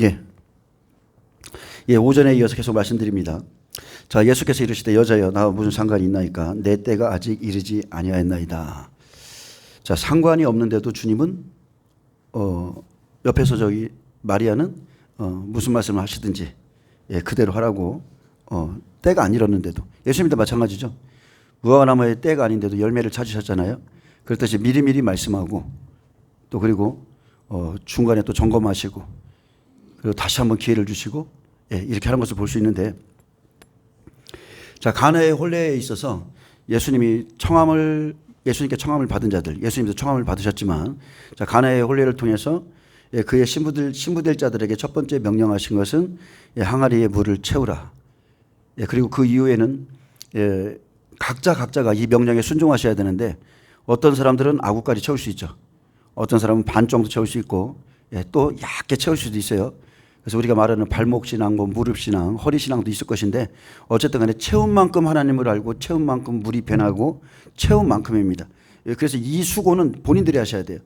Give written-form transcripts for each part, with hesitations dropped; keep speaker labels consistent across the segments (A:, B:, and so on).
A: 예. 예, 오전에 이어서 계속 말씀드립니다. 자, 예수께서 이르시되 여자여 나와 무슨 상관이 있나이까 내 때가 아직 이르지 아니하였나이다. 자, 상관이 없는데도 주님은 옆에서 저기 마리아는 무슨 말씀을 하시든지 예, 그대로 하라고 때가 안 이뤘는데도 예수님도 마찬가지죠. 무화과나무의 때가 아닌데도 열매를 찾으셨잖아요. 그렇듯이 미리미리 말씀하고 또 그리고 중간에 또 점검하시고 그리고 다시 한번 기회를 주시고 예, 이렇게 하는 것을 볼 수 있는데 자, 가나의 혼례에 있어서 예수님께 청함을 받은 자들, 예수님도 청함을 받으셨지만 자, 가나의 혼례를 통해서 예, 그의 신부될 자들에게 첫 번째 명령하신 것은 예, 항아리에 물을 채우라. 예, 그리고 그 이후에는 예, 각자가 이 명령에 순종하셔야 되는데 어떤 사람들은 아구까지 채울 수 있죠. 어떤 사람은 반 정도 채울 수 있고 예, 또 얇게 채울 수도 있어요. 그래서 우리가 말하는 발목 신앙, 무릎 신앙, 허리 신앙도 있을 것인데 어쨌든 간에 채운 만큼 하나님을 알고 채운 만큼 물이 변하고 채운 만큼입니다. 예, 그래서 이 수고는 본인들이 하셔야 돼요.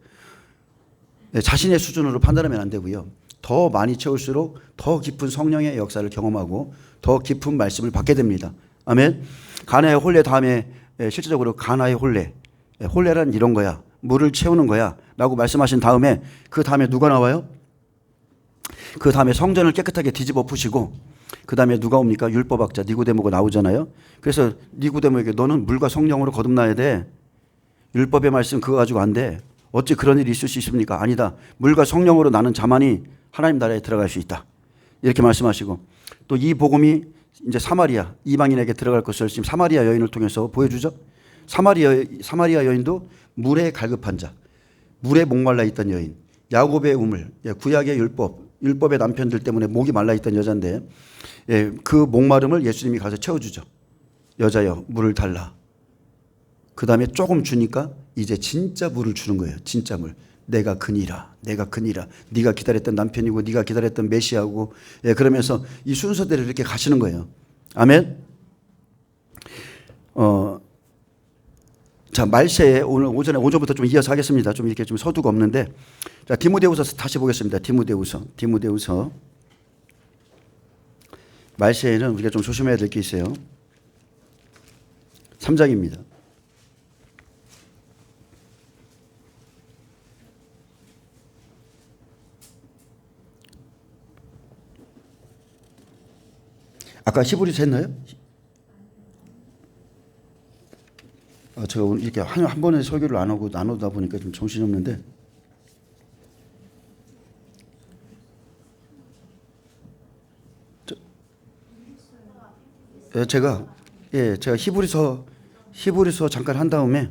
A: 예, 자신의 수준으로 판단하면 안 되고요. 더 많이 채울수록 더 깊은 성령의 역사를 경험하고 더 깊은 말씀을 받게 됩니다. 아멘. 가나의 혼례 다음에 실제적으로 가나의 혼례, 혼례란 이런 거야. 물을 채우는 거야 라고 말씀하신 다음에 그 다음에 누가 나와요? 그 다음에 성전을 깨끗하게 뒤집어 푸시고 그 다음에 누가 옵니까? 율법학자 니고데모가 나오잖아요. 그래서 니고데모에게 너는 물과 성령으로 거듭나야 돼. 율법의 말씀 그거 가지고 안 돼. 어찌 그런 일이 있을 수 있습니까? 아니다. 물과 성령으로 나는 자만이 하나님 나라에 들어갈 수 있다. 이렇게 말씀하시고 또 이 복음이 이제 사마리아 이방인에게 들어갈 것을 지금 사마리아 여인을 통해서 보여주죠. 사마리아 여인도 물에 갈급한 자, 물에 목말라 있던 여인, 야곱의 우물, 구약의 율법의 남편들 때문에 목이 말라 있던 여자인데 그 목마름을 예수님이 가서 채워주죠. 여자여 물을 달라. 그 다음에 조금 주니까 이제 진짜 물을 주는 거예요. 진짜 물. 내가 그니라. 네가 기다렸던 남편이고 네가 기다렸던 메시아고 그러면서 이 순서대로 이렇게 가시는 거예요. 아멘. 자, 말세에 오늘 오전부터 좀 이어서 하겠습니다. 좀 이렇게 좀 서두가 없는데 자, 디모데후서 다시 보겠습니다. 디모데후서 말세에는 우리가 좀 조심해야 될 게 있어요. 3장입니다. 아까 히브리서 했나요? 제가 오늘 이렇게 한 번에 설교를 안 하고 나누다 보니까 좀 정신이 없는데 제가 히브리서 잠깐 한 다음에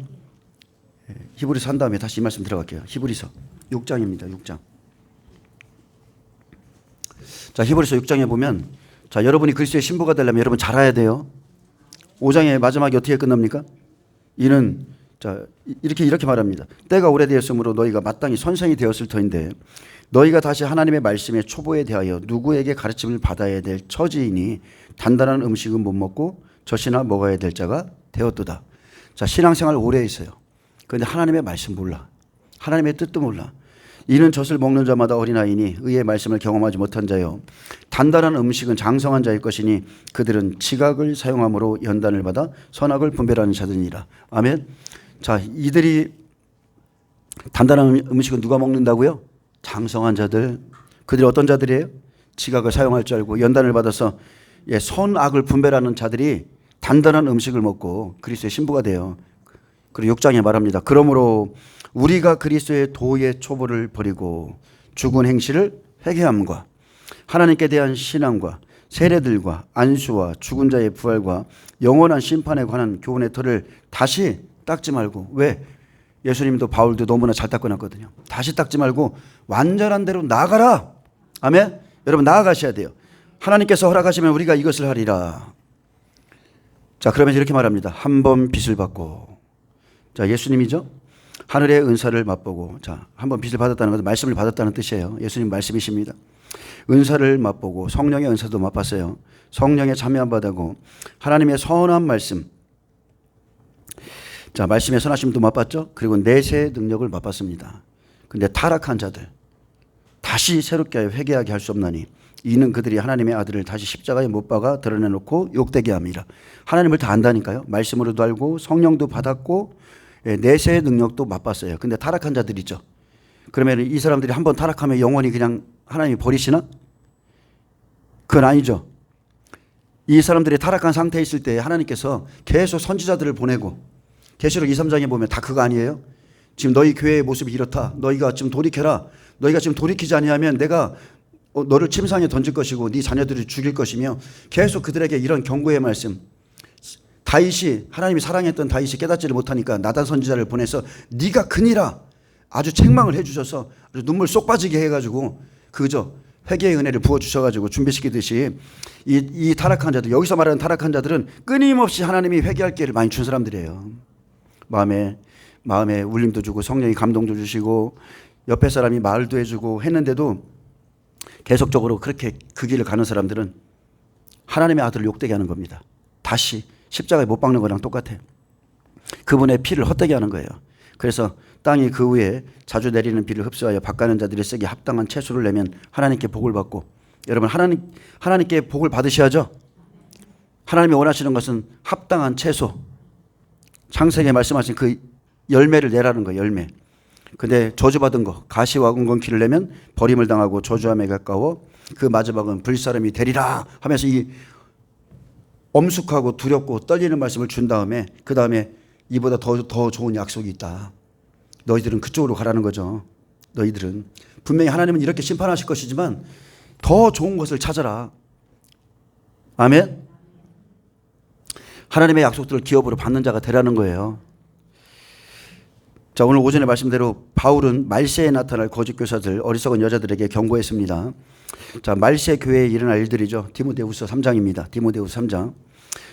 A: 히브리서 한 다음에 다시 이 말씀 들어갈게요. 히브리서 6장입니다. 6장. 자, 히브리서 6장에 보면 자, 여러분이 그리스도의 신부가 되려면 여러분 잘 알아야 돼요. 5장의 마지막이 어떻게 끝납니까? 이는 자, 이렇게 말합니다. 때가 오래되었으므로 너희가 마땅히 선생이 되었을 터인데 너희가 다시 하나님의 말씀의 초보에 대하여 누구에게 가르침을 받아야 될 처지이니 단단한 음식은 못 먹고 젖이나 먹어야 될 자가 되었도다. 자, 신앙생활 오래 했어요. 그런데 하나님의 말씀 몰라. 하나님의 뜻도 몰라. 이는 젖을 먹는 자마다 어린아이니 의의 말씀을 경험하지 못한 자요. 단단한 음식은 장성한 자일 것이니 그들은 지각을 사용함으로 연단을 받아 선악을 분별하는 자들이니라. 아멘. 자, 이들이 단단한 음식은 누가 먹는다고요? 장성한 자들. 그들이 어떤 자들이에요? 지각을 사용할 줄 알고 연단을 받아서 선악을 분별하는 자들이 단단한 음식을 먹고 그리스도의 신부가 돼요. 그리고 6장에 말합니다. 그러므로 우리가 그리스도의 도의 초보를 버리고 죽은 행실을 회개함과 하나님께 대한 신앙과 세례들과 안수와 죽은 자의 부활과 영원한 심판에 관한 교훈의 틀을 다시 닦지 말고 왜? 예수님도 바울도 너무나 잘 닦아놨거든요. 다시 닦지 말고 완전한 대로 나아가라. 아멘. 여러분 나아가셔야 돼요. 하나님께서 허락하시면 우리가 이것을 하리라. 자, 그러면 이렇게 말합니다. 한 번 빚을 받고 자, 예수님이죠. 하늘의 은사를 맛보고 자, 한 번 빚을 받았다는 것은 말씀을 받았다는 뜻이에요. 예수님 말씀이십니다. 은사를 맛보고 성령의 은사도 맛봤어요. 성령의 참여함 받고 하나님의 선한 말씀 자, 말씀의 선하심도 맛봤죠. 그리고 내세의 능력을 맛봤습니다. 근데 타락한 자들 다시 새롭게 하여 회개하게 할 수 없나니 이는 그들이 하나님의 아들을 다시 십자가에 못 박아 드러내놓고 욕되게 함이라. 하나님을 다 안다니까요. 말씀으로도 알고 성령도 받았고 내세의 능력도 맛봤어요. 근데 타락한 자들이죠. 그러면 이 사람들이 한번 타락하면 영원히 그냥 하나님이 버리시나? 그건 아니죠. 이 사람들이 타락한 상태에 있을 때 하나님께서 계속 선지자들을 보내고, 계시록 2, 3장에 보면 다 그거 아니에요? 지금 너희 교회의 모습이 이렇다. 너희가 지금 돌이켜라. 너희가 지금 돌이키지 아니하면 내가 너를 침상에 던질 것이고 네 자녀들을 죽일 것이며, 계속 그들에게 이런 경고의 말씀. 다윗이, 하나님이 사랑했던 다윗이 깨닫지를 못하니까 나단 선지자를 보내서 네가 크니라 아주 책망을 해주셔서 아주 눈물 쏙 빠지게 해가지고 그죠, 회개의 은혜를 부어주셔가지고 준비시키듯이 이 타락한 자들, 여기서 말하는 타락한 자들은 끊임없이 하나님이 회개할 기회를 많이 준 사람들이에요. 마음에 울림도 주고 성령이 감동도 주시고 옆에 사람이 말도 해주고 했는데도 계속적으로 그렇게 그 길을 가는 사람들은 하나님의 아들을 욕되게 하는 겁니다. 다시 십자가에 못 박는 거랑 똑같아요. 그분의 피를 헛되게 하는 거예요. 그래서 땅이 그 후에 자주 내리는 비를 흡수하여 밭가는 자들이 쓰기 합당한 채소를 내면 하나님께 복을 받고, 여러분 하나님께 복을 받으셔야죠. 하나님이 원하시는 것은 합당한 채소, 창세기에 말씀하신 그 열매를 내라는 거예요. 열매. 근데 저주받은 거, 가시와 은건키를 내면 버림을 당하고 저주함에 가까워 그 마지막은 불사름이 되리라 하면서 이 엄숙하고 두렵고 떨리는 말씀을 준 다음에, 그 다음에 이보다 더 좋은 약속이 있다. 너희들은 그쪽으로 가라는 거죠. 너희들은 분명히 하나님은 이렇게 심판하실 것이지만 더 좋은 것을 찾아라. 아멘. 하나님의 약속들을 기업으로 받는 자가 되라는 거예요. 자, 오늘 오전에 말씀대로 바울은 말세에 나타날 거짓 교사들, 어리석은 여자들에게 경고했습니다. 자, 말세 교회에 일어날 일들이죠. 디모데후서 3장입니다. 디모데후서 3장.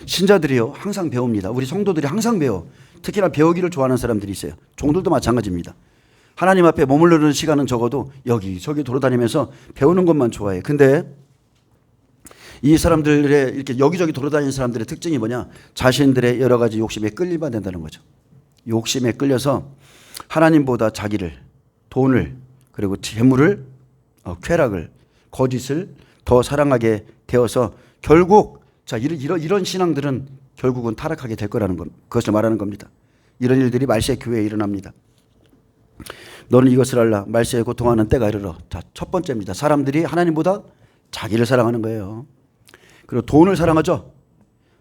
A: 신자들이요 항상 배웁니다. 우리 성도들이 항상 배워. 특히나 배우기를 좋아하는 사람들이 있어요. 종들도 마찬가지입니다. 하나님 앞에 머무르는 시간은 적어도 여기저기 돌아다니면서 배우는 것만 좋아해. 근데 이 사람들의 이렇게 여기저기 돌아다니는 사람들의 특징이 뭐냐? 자신들의 여러 가지 욕심에 끌리면 된다는 거죠. 욕심에 끌려서 하나님보다 자기를, 돈을, 그리고 재물을, 쾌락을, 거짓을 더 사랑하게 되어서 결국, 자, 이런 신앙들은 결국은 타락하게 될 거라는 것, 그것을 말하는 겁니다. 이런 일들이 말세 교회에 일어납니다. 너는 이것을 알라. 말세에 고통하는 때가 이르러. 자, 첫 번째입니다. 사람들이 하나님보다 자기를 사랑하는 거예요. 그리고 돈을 사랑하죠.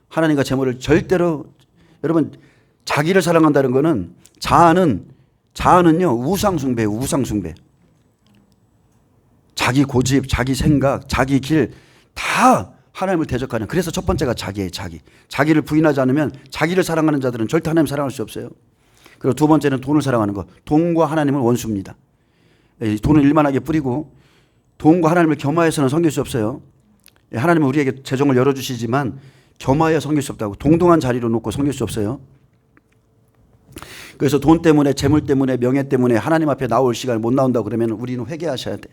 A: 하나님과 재물을 절대로, 여러분, 자기를 사랑한다는 거는 자아는요, 우상숭배예요. 우상숭배. 자기 고집, 자기 생각, 자기 길 다 하나님을 대적하는. 그래서 첫 번째가 자기예요. 자기를 부인하지 않으면, 자기를 사랑하는 자들은 절대 하나님 사랑할 수 없어요. 그리고 두 번째는 돈을 사랑하는 것. 돈과 하나님은 원수입니다. 돈을 일만하게 뿌리고 돈과 하나님을 겸하여서는 섬길 수 없어요. 하나님은 우리에게 재정을 열어주시지만 겸하여 섬길 수 없다고. 동등한 자리로 놓고 섬길 수 없어요. 그래서 돈 때문에, 재물 때문에, 명예 때문에 하나님 앞에 나올 시간을 못 나온다고 그러면 우리는 회개하셔야 돼.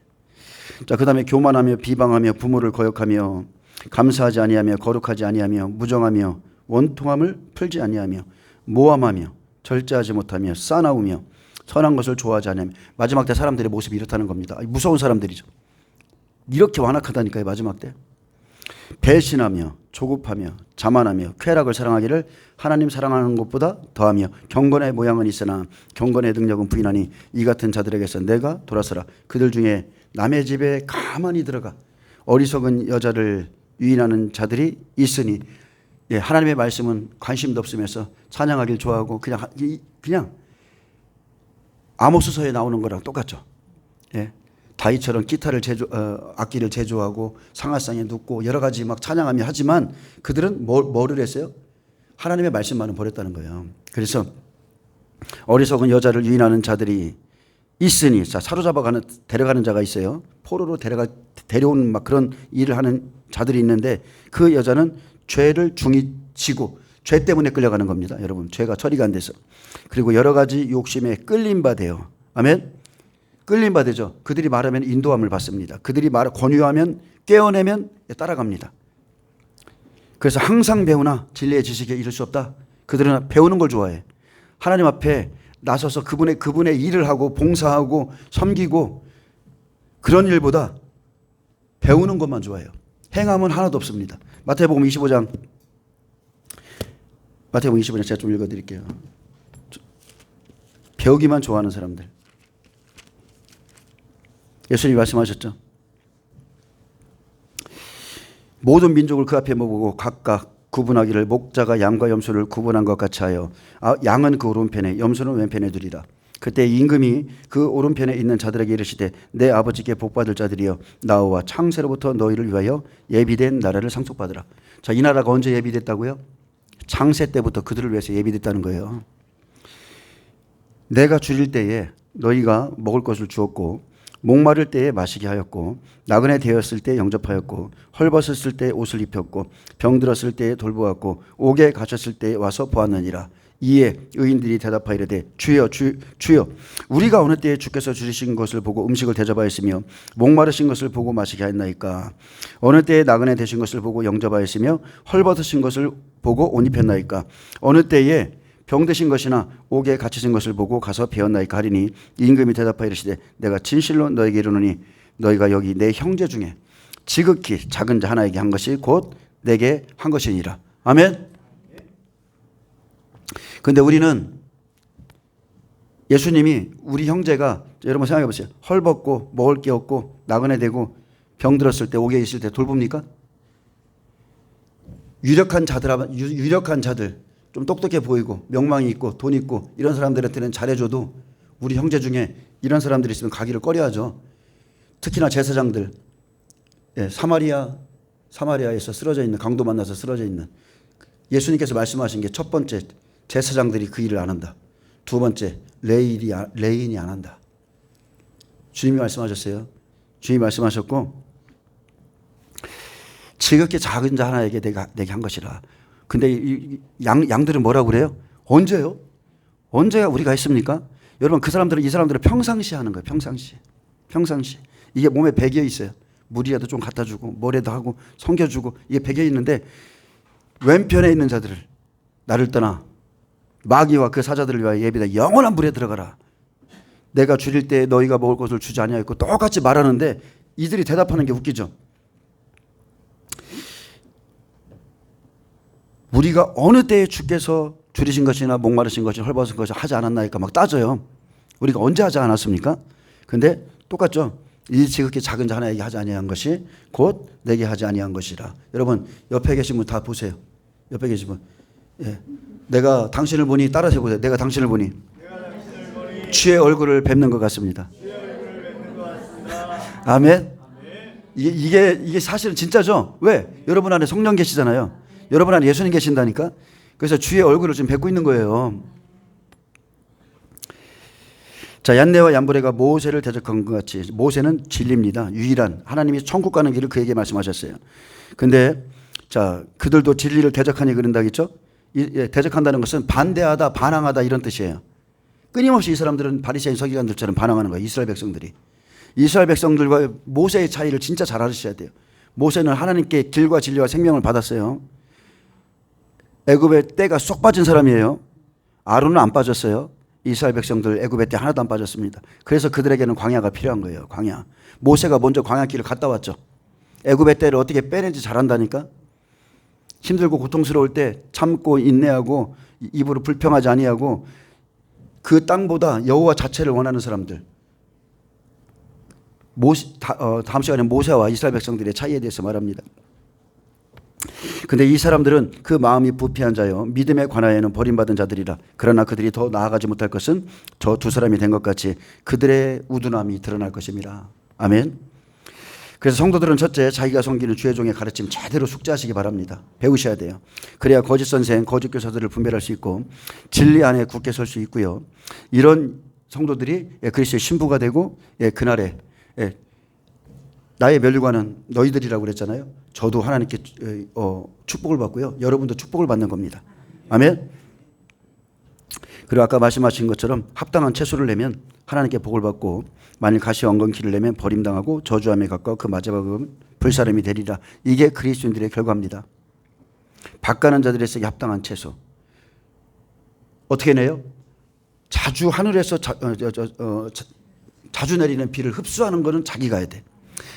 A: 자, 그 다음에 교만하며 비방하며 부모를 거역하며 감사하지 아니하며 거룩하지 아니하며 무정하며 원통함을 풀지 아니하며 모함하며 절제하지 못하며 싸나우며 선한 것을 좋아하지 않으며. 마지막 때 사람들의 모습이 이렇다는 겁니다. 무서운 사람들이죠. 이렇게 완악하다니까요. 마지막 때. 배신하며 조급하며 자만하며 쾌락을 사랑하기를 하나님 사랑하는 것보다 더하며 경건의 모양은 있으나 경건의 능력은 부인하니 이 같은 자들에게서 내가 돌아서라. 그들 중에 남의 집에 가만히 들어가 어리석은 여자를 유인하는 자들이 있으니. 예, 하나님의 말씀은 관심도 없으면서 찬양하길 좋아하고 그냥 아모스서에 나오는 거랑 똑같죠. 예. 다윗처럼 악기를 제조하고 상하상에 눕고 여러 가지 막 찬양하며 하지만 그들은 뭐를 했어요? 하나님의 말씀만은 버렸다는 거예요. 그래서 어리석은 여자를 유인하는 자들이 있으니, 자, 데려가는 자가 있어요. 포로로 데려오는 막 그런 일을 하는 자들이 있는데 그 여자는 죄를 중히 지고 죄 때문에 끌려가는 겁니다. 여러분, 죄가 처리가 안 돼서. 그리고 여러 가지 욕심에 끌림 받아요. 아멘. 끌림 받으죠. 그들이 말하면 인도함을 받습니다. 그들이 권유하면 깨어내면 따라갑니다. 그래서 항상 배우나 진리의 지식에 이를 수 없다. 그들은 배우는 걸 좋아해. 하나님 앞에 나서서 그분의 일을 하고 봉사하고 섬기고 그런 일보다 배우는 것만 좋아해요. 행함은 하나도 없습니다. 마태복음 25장 제가 좀 읽어드릴게요. 배우기만 좋아하는 사람들. 예수님이 말씀하셨죠. 모든 민족을 그 앞에 모으고 각각 구분하기를 목자가 양과 염소를 구분한 것 같이 하여 양은 그 오른편에 염소는 왼편에 두리라. 그때 임금이 그 오른편에 있는 자들에게 이르시되 내 아버지께 복받을 자들이여 나와 창세로부터 너희를 위하여 예비된 나라를 상속받으라. 자, 이 나라가 언제 예비됐다고요? 창세 때부터 그들을 위해서 예비됐다는 거예요. 내가 줄일 때에 너희가 먹을 것을 주었고 목마를 때에 마시게 하였고 나그네 되었을 때 영접하였고 헐벗었을 때 옷을 입혔고 병들었을 때에 돌보았고 옥에 갇혔을 때에 와서 보았느니라. 이에 의인들이 대답하이르되 주여 주여 우리가 어느 때에 주께서 줄이신 것을 보고 음식을 대접하였으며 목마르신 것을 보고 마시게 하였나이까. 어느 때에 나그네 되신 것을 보고 영접하였으며 헐벗으신 것을 보고 옷 입혔나이까. 어느 때에 병드신 것이나 옥에 갇히신 것을 보고 가서 배웠나이까 하리니 임금이 대답하여 이르시되 내가 진실로 너에게 이르노니 너희가 여기 내 형제 중에 지극히 작은 자 하나에게 한 것이 곧 내게 한 것이니라. 아멘. 근데 우리는 예수님이 우리 형제가 여러분 생각해 보세요. 헐벗고 먹을 게 없고 나그네 되고 병들었을 때 옥에 있을 때 돌봅니까? 유력한 자들 좀 똑똑해 보이고 명망이 있고 돈 있고 이런 사람들한테는 잘해줘도 우리 형제 중에 이런 사람들이 있으면 가기를 꺼려하죠. 특히나 제사장들, 사마리아에서 쓰러져 있는 강도 만나서 쓰러져 있는 예수님께서 말씀하신 게 첫 번째 제사장들이 그 일을 안 한다. 두 번째 레인이 안 한다. 주님이 말씀하셨어요. 주님이 말씀하셨고 지극히 작은 자 하나에게 내게 한 것이라. 근데 양들은 뭐라고 그래요? 언제요? 언제가 우리가 했습니까? 여러분 이 사람들은 평상시 하는 거예요. 평상시. 이게 몸에 배겨 있어요. 물이라도 좀 갖다 주고 뭐라도 하고 섬겨주고 이게 배겨 있는데 왼편에 있는 자들을 나를 떠나 마귀와 그 사자들을 위하여 예비다 영원한 불에 들어가라. 내가 줄일 때 너희가 먹을 것을 주지 아니하였고 똑같이 말하는데 이들이 대답하는 게 웃기죠. 우리가 어느 때에 주께서 줄이신 것이나 목마르신 것이 헐벗은 것이 하지 않았나이까 막 따져요. 우리가 언제 하지 않았습니까? 근데 똑같죠. 이 지극히 작은 자 하나에게 하지 아니한 것이 곧 내게 하지 아니한 것이라. 여러분 옆에 계신 분 다 보세요. 옆에 계신 분. 예. 내가 당신을 보니 따라서 해보세요. 내가 당신을 보니 주의 얼굴을 뵙는 것 같습니다. 아멘. 이게 사실은 진짜죠. 왜? 여러분 안에 성령 계시잖아요. 여러분 안에 예수님 계신다니까. 그래서 주의 얼굴을 지금 뵙고 있는 거예요. 자, 얀네와 얀브레가 모세를 대적한 것 같이 모세는 진리입니다. 유일한 하나님이 천국 가는 길을 그에게 말씀하셨어요. 근데 자, 그들도 진리를 대적하니 그런다겠죠. 대적한다는 것은 반대하다, 반항하다 이런 뜻이에요. 끊임없이 이 사람들은 바리새인 서기관들처럼 반항하는 거예요. 이스라엘 백성들이. 이스라엘 백성들과 모세의 차이를 진짜 잘 알으셔야 돼요. 모세는 하나님께 길과 진리와 생명을 받았어요. 애굽의 때가 쏙 빠진 사람이에요. 아론은 안 빠졌어요. 이스라엘 백성들 애굽의 때 하나도 안 빠졌습니다. 그래서 그들에게는 광야가 필요한 거예요. 광야. 모세가 먼저 광야길을 갔다 왔죠. 애굽의 때를 어떻게 빼내지 잘한다니까. 힘들고 고통스러울 때 참고 인내하고 입으로 불평하지 아니하고 그 땅보다 여호와 자체를 원하는 사람들. 다음 시간에 모세와 이스라엘 백성들의 차이에 대해서 말합니다. 근데 이 사람들은 그 마음이 부패한 자요 믿음의 관하에는 버림받은 자들이라. 그러나 그들이 더 나아가지 못할 것은 저 두 사람이 된 것 같이 그들의 우둔함이 드러날 것입니다. 아멘. 그래서 성도들은 첫째 자기가 섬기는 주의 종의 가르침 제대로 숙지하시기 바랍니다. 배우셔야 돼요. 그래야 거짓 선생, 거짓 교사들을 분별할 수 있고 진리 안에 굳게 설 수 있고요. 이런 성도들이 그리스도의 신부가 되고 그날에 나의 멸류관은 너희들이라고 그랬잖아요. 저도 하나님께 축복을 받고요. 여러분도 축복을 받는 겁니다. 아멘. 그리고 아까 말씀하신 것처럼 합당한 채소를 내면 하나님께 복을 받고 만일 가시와 엉겅퀴를 내면 버림당하고 저주함에 가까워 그 마지막은 불사름이 되리라. 이게 그리스도인들의 결과입니다. 밭가는 자들에게 합당한 채소. 어떻게 내요? 자주 하늘에서 자주 내리는 비를 흡수하는 것은 자기가 해야 돼.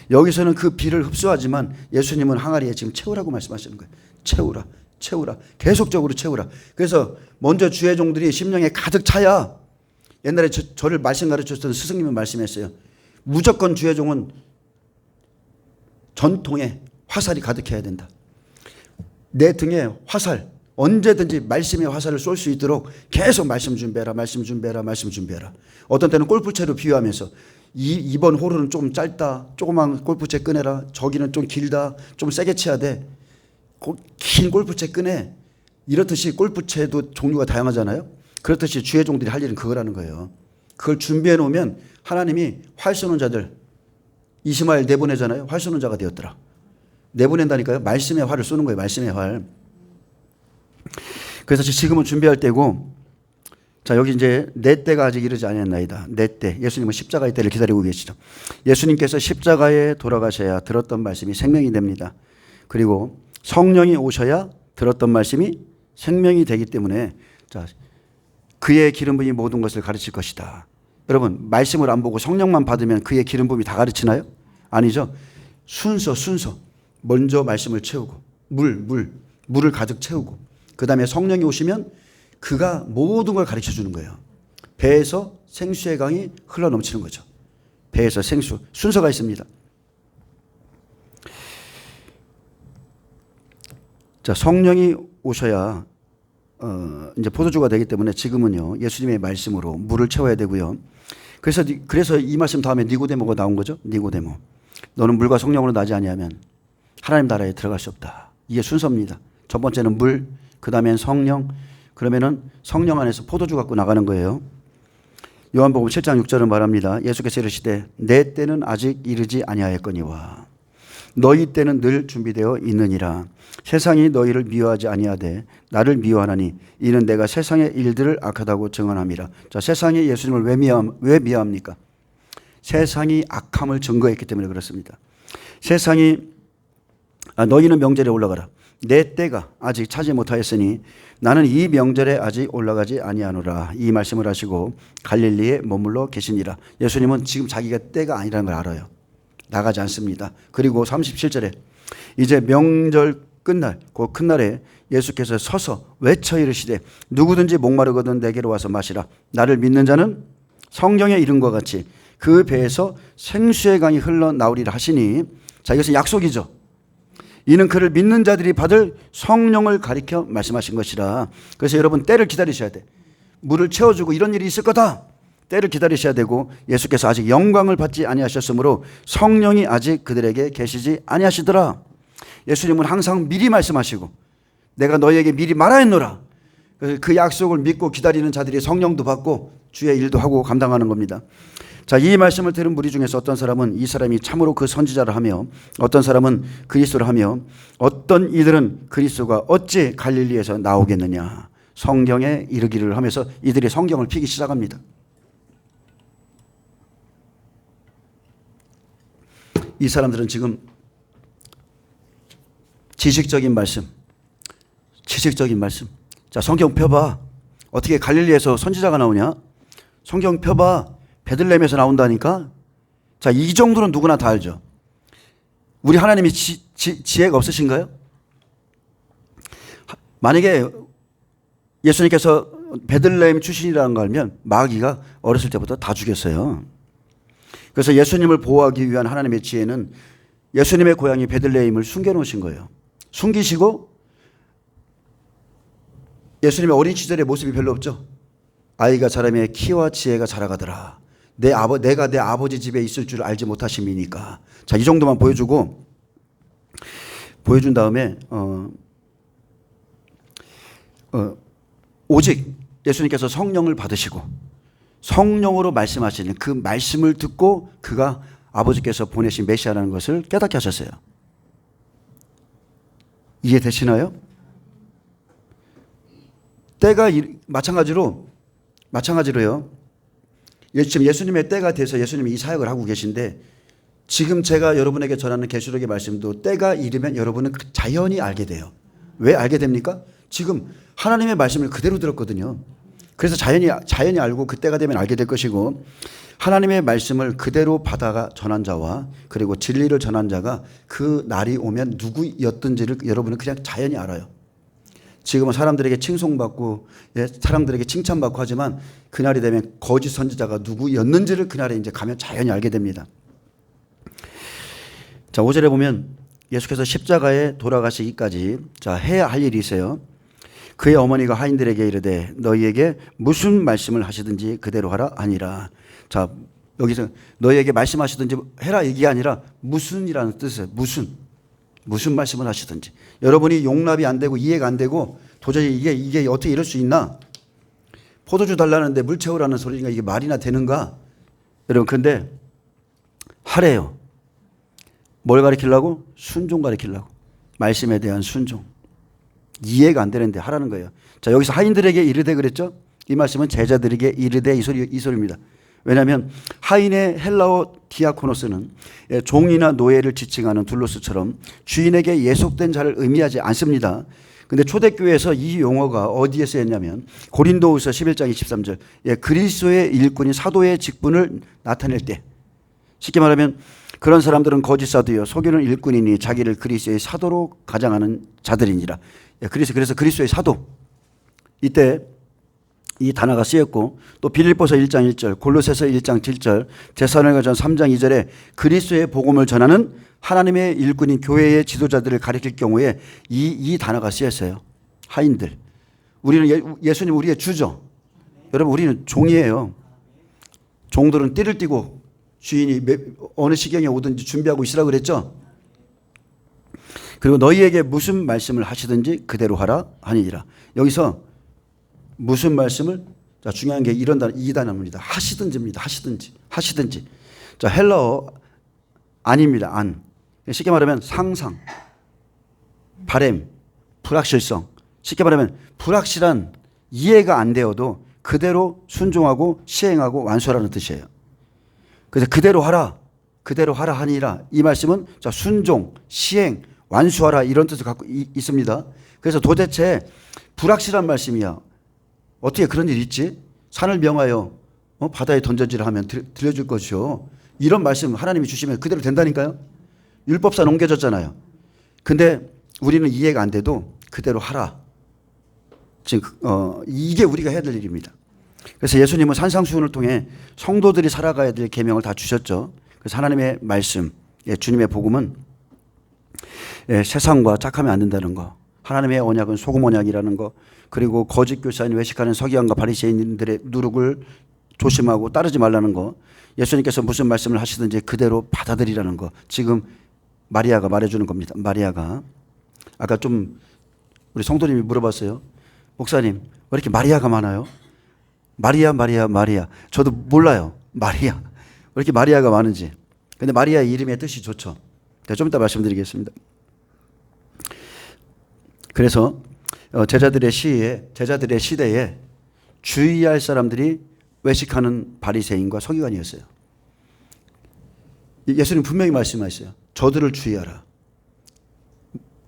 A: 여기서는 그 비를 흡수하지만 예수님은 항아리에 지금 채우라고 말씀하시는 거예요. 채우라, 채우라. 계속적으로 채우라. 그래서 먼저 주의 종들이 심령에 가득 차야, 옛날에 저를 말씀 가르쳤던 스승님은 말씀했어요. 무조건 주의 종은 전통에 화살이 가득해야 된다. 내 등에 화살, 언제든지 말씀의 화살을 쏠 수 있도록 계속 말씀 준비해라, 말씀 준비해라, 말씀 준비해라. 어떤 때는 골프채로 비유하면서 이번 홀은 좀 짧다, 조그만 골프채 꺼내라, 저기는 좀 길다, 좀 세게 쳐야 돼. 긴 골프채 꺼내. 이렇듯이 골프채도 종류가 다양하잖아요. 그렇듯이 주의 종들이 할 일은 그거라는 거예요. 그걸 준비해 놓으면 하나님이 활 쏘는 자들, 이스마엘 내보내잖아요. 활 쏘는 자가 되었더라. 내보낸다니까요. 말씀의 활을 쏘는 거예요. 말씀의 활. 그래서 지금은 준비할 때고, 자, 여기 이제 내 때가 아직 이르지 아니했나이다. 내 때. 예수님은 십자가의 때를 기다리고 계시죠. 예수님께서 십자가에 돌아가셔야 들었던 말씀이 생명이 됩니다. 그리고 성령이 오셔야 들었던 말씀이 생명이 되기 때문에, 자, 그의 기름 부음이 모든 것을 가르칠 것이다. 여러분, 말씀을 안 보고 성령만 받으면 그의 기름 부음이 다 가르치나요? 아니죠. 순서. 먼저 말씀을 채우고, 물을 가득 채우고, 그 다음에 성령이 오시면 그가 모든 걸 가르쳐 주는 거예요. 배에서 생수의 강이 흘러 넘치는 거죠. 배에서 생수, 순서가 있습니다. 자, 성령이 오셔야 이제 포도주가 되기 때문에 지금은요, 예수님의 말씀으로 물을 채워야 되고요. 그래서 이 말씀 다음에 니고데모가 나온 거죠. 니고데모. 너는 물과 성령으로 나지 아니하면 하나님 나라에 들어갈 수 없다. 이게 순서입니다. 첫 번째는 물, 그 다음엔 성령, 그러면은 성령 안에서 포도주 갖고 나가는 거예요. 요한복음 7장 6절은 말합니다. 예수께서 이르시되 내 때는 아직 이르지 아니하였거니와 너희 때는 늘 준비되어 있느니라. 세상이 너희를 미워하지 아니하되 나를 미워하나니 이는 내가 세상의 일들을 악하다고 증언함이라. 자, 세상이 예수님을 왜 미워합니까? 세상이 악함을 증거했기 때문에 그렇습니다. 세상이 너희는 명절에 올라가라. 내 때가 아직 차지 못하였으니 나는 이 명절에 아직 올라가지 아니하노라. 이 말씀을 하시고 갈릴리에 머물러 계시니라. 예수님은 지금 자기가 때가 아니라는 걸 알아요. 나가지 않습니다. 그리고 37절에 이제 명절 끝날 그 큰 날에 예수께서 서서 외쳐 이르시되 누구든지 목마르거든 내게로 와서 마시라. 나를 믿는 자는 성경의 이름과 같이 그 배에서 생수의 강이 흘러나오리라 하시니, 자, 이것은 약속이죠. 이는 그를 믿는 자들이 받을 성령을 가리켜 말씀하신 것이라. 그래서 여러분, 때를 기다리셔야 돼. 물을 채워주고 이런 일이 있을 거다. 때를 기다리셔야 되고, 예수께서 아직 영광을 받지 아니하셨으므로 성령이 아직 그들에게 계시지 아니하시더라. 예수님은 항상 미리 말씀하시고 내가 너희에게 미리 말하였노라. 그 약속을 믿고 기다리는 자들이 성령도 받고 주의 일도 하고 감당하는 겁니다. 자, 이 말씀을 들은 무리 중에서 어떤 사람은 이 사람이 참으로 그 선지자를 하며 어떤 사람은 그리스도를 하며 어떤 이들은 그리스도가 어찌 갈릴리에서 나오겠느냐 성경에 이르기를 하면서 이들이 성경을 피기 시작합니다. 이 사람들은 지금 지식적인 말씀. 자, 성경 펴봐. 어떻게 갈릴리에서 선지자가 나오냐? 성경 펴봐. 베들레헴에서 나온다니까? 자, 이 정도는 누구나 다 알죠. 우리 하나님이 지혜가 없으신가요? 만약에 예수님께서 베들레헴 출신이라는 걸 알면 마귀가 어렸을 때부터 다 죽였어요. 그래서 예수님을 보호하기 위한 하나님의 지혜는 예수님의 고향이 베들레헴을 숨겨놓으신 거예요. 숨기시고 예수님의 어린 시절의 모습이 별로 없죠. 아이가 자라매 키와 지혜가 자라가더라. 내가 내 아버지 집에 있을 줄 알지 못하심이니까. 자, 이 정도만 보여준 다음에 오직 예수님께서 성령을 받으시고 성령으로 말씀하시는 그 말씀을 듣고 그가 아버지께서 보내신 메시아라는 것을 깨닫게 하셨어요. 이해되시나요? 때가 마찬가지로요. 지금 예수님의 때가 돼서 예수님이 이 사역을 하고 계신데, 지금 제가 여러분에게 전하는 계시록의 말씀도 때가 이르면 여러분은 자연히 알게 돼요. 왜 알게 됩니까? 지금 하나님의 말씀을 그대로 들었거든요. 그래서 자연히 알고 그때가 되면 알게 될 것이고, 하나님의 말씀을 그대로 받아가 전한 자와 그리고 진리를 전한 자가 그 날이 오면 누구였던지를 여러분은 그냥 자연히 알아요. 지금은 사람들에게 칭송받고 사람들에게 칭찬받고 하지만 그날이 되면 거짓 선지자가 누구였는지를 그날에 이제 가면 자연히 알게 됩니다. 자, 5절에 보면 예수께서 십자가에 돌아가시기까지 해야 할 일이 있어요. 그의 어머니가 하인들에게 이르되 너희에게 무슨 말씀을 하시든지 그대로 하라 하니라. 자, 여기서 너희에게 말씀하시든지 해라 얘기가 아니라 무슨이라는 뜻이에요. 무슨 말씀을 하시든지. 여러분이 용납이 안 되고 이해가 안 되고 도저히 이게 어떻게 이럴 수 있나? 포도주 달라는데 물 채우라는 소리가 이게 말이나 되는가? 여러분, 그런데 하래요. 뭘 가르치려고? 순종 가르치려고. 말씀에 대한 순종. 이해가 안 되는데 하라는 거예요. 자, 여기서 하인들에게 이르되 그랬죠? 이 말씀은 제자들에게 이르되 이 소리입니다. 왜냐하면 하인의 헬라어 디아코노스는 종이나 노예를 지칭하는 둘로스처럼 주인에게 예속된 자를 의미하지 않습니다. 근데 초대교회에서 이 용어가 어디에 쓰였냐면 고린도후서 11장 23절 그리스도의 일꾼이 사도의 직분을 나타낼 때, 쉽게 말하면 그런 사람들은 거짓 사도요 속이는 일꾼이니 자기를 그리스도의 사도로 가장하는 자들이니라. 그래서 그리스도의 사도, 이때 이 단어가 쓰였고, 또 빌립보서 1장 1절, 골로새서 1장 7절, 데살로니가전 3장 2절에 그리스도의 복음을 전하는 하나님의 일꾼인 교회의 지도자들을 가리킬 경우에 이 단어가 쓰였어요. 하인들. 우리는 예수님 우리의 주죠. 여러분, 우리는 종이에요. 종들은 띠를 띠고 주인이 어느 시경에 오든지 준비하고 있으라고 그랬죠. 그리고 너희에게 무슨 말씀을 하시든지 그대로 하라 하니라. 여기서 무슨 말씀을, 자, 중요한 게 이런 단어, 이 단어입니다. 하시든지입니다. 하시든지. 자, 헬라어 안입니다. 안. 쉽게 말하면 상상, 바램, 불확실성. 쉽게 말하면 불확실한, 이해가 안 되어도 그대로 순종하고 시행하고 완수하라는 뜻이에요. 그래서 그대로 하라 하니라. 이 말씀은 자, 순종, 시행, 완수하라 이런 뜻을 갖고 있습니다. 그래서 도대체 불확실한 말씀이야. 어떻게 그런 일이 있지? 산을 명하여 바다에 던져지라 하면 들려줄 것이요. 이런 말씀 하나님이 주시면 그대로 된다니까요. 율법상 옮겨졌잖아요. 근데 우리는 이해가 안 돼도 그대로 하라. 지금 이게 우리가 해야 될 일입니다. 그래서 예수님은 산상수훈을 통해 성도들이 살아가야 될 계명을 다 주셨죠. 그래서 하나님의 말씀, 주님의 복음은 세상과 짝하면 안 된다는 거, 하나님의 언약은 소금 언약이라는 거, 그리고 거짓 교사인 외식하는 서기관과 바리새인들의 누룩을 조심하고 따르지 말라는 거, 예수님께서 무슨 말씀을 하시든지 그대로 받아들이라는 거, 지금 마리아가 말해주는 겁니다. 마리아가 아까 좀 우리 성도님이 물어봤어요. 목사님 왜 이렇게 마리아가 많아요? 마리아. 저도 몰라요. 마리아 왜 이렇게 마리아가 많은지. 근데 마리아의 이름의 뜻이 좋죠. 제가 좀 이따 말씀드리겠습니다. 그래서 제자들의 시대에 주의할 사람들이 외식하는 바리새인과 서기관이었어요. 예수님 분명히 말씀하셨어요. 저들을 주의하라.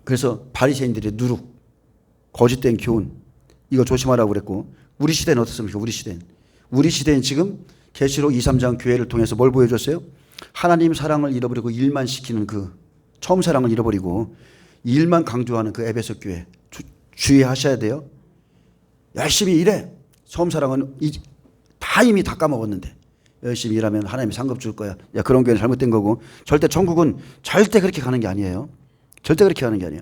A: 그래서 바리새인들의 누룩, 거짓된 교훈, 이거 조심하라고 그랬고, 우리 시대는 어떻습니까? 우리 시대는 지금 계시록 2, 3장 교회를 통해서 뭘 보여줬어요? 하나님 사랑을 잃어버리고 일만 시키는 그 처음 사랑을 잃어버리고 일만 강조하는 그 에베소 교회 주의하셔야 돼요. 열심히 일해. 처음 사랑은 다 이미 다 까먹었는데 열심히 일하면 하나님이 상급 줄 거야. 야, 그런 교회는 잘못된 거고, 절대 천국은 절대 그렇게 가는 게 아니에요. 절대 그렇게 가는 게 아니에요.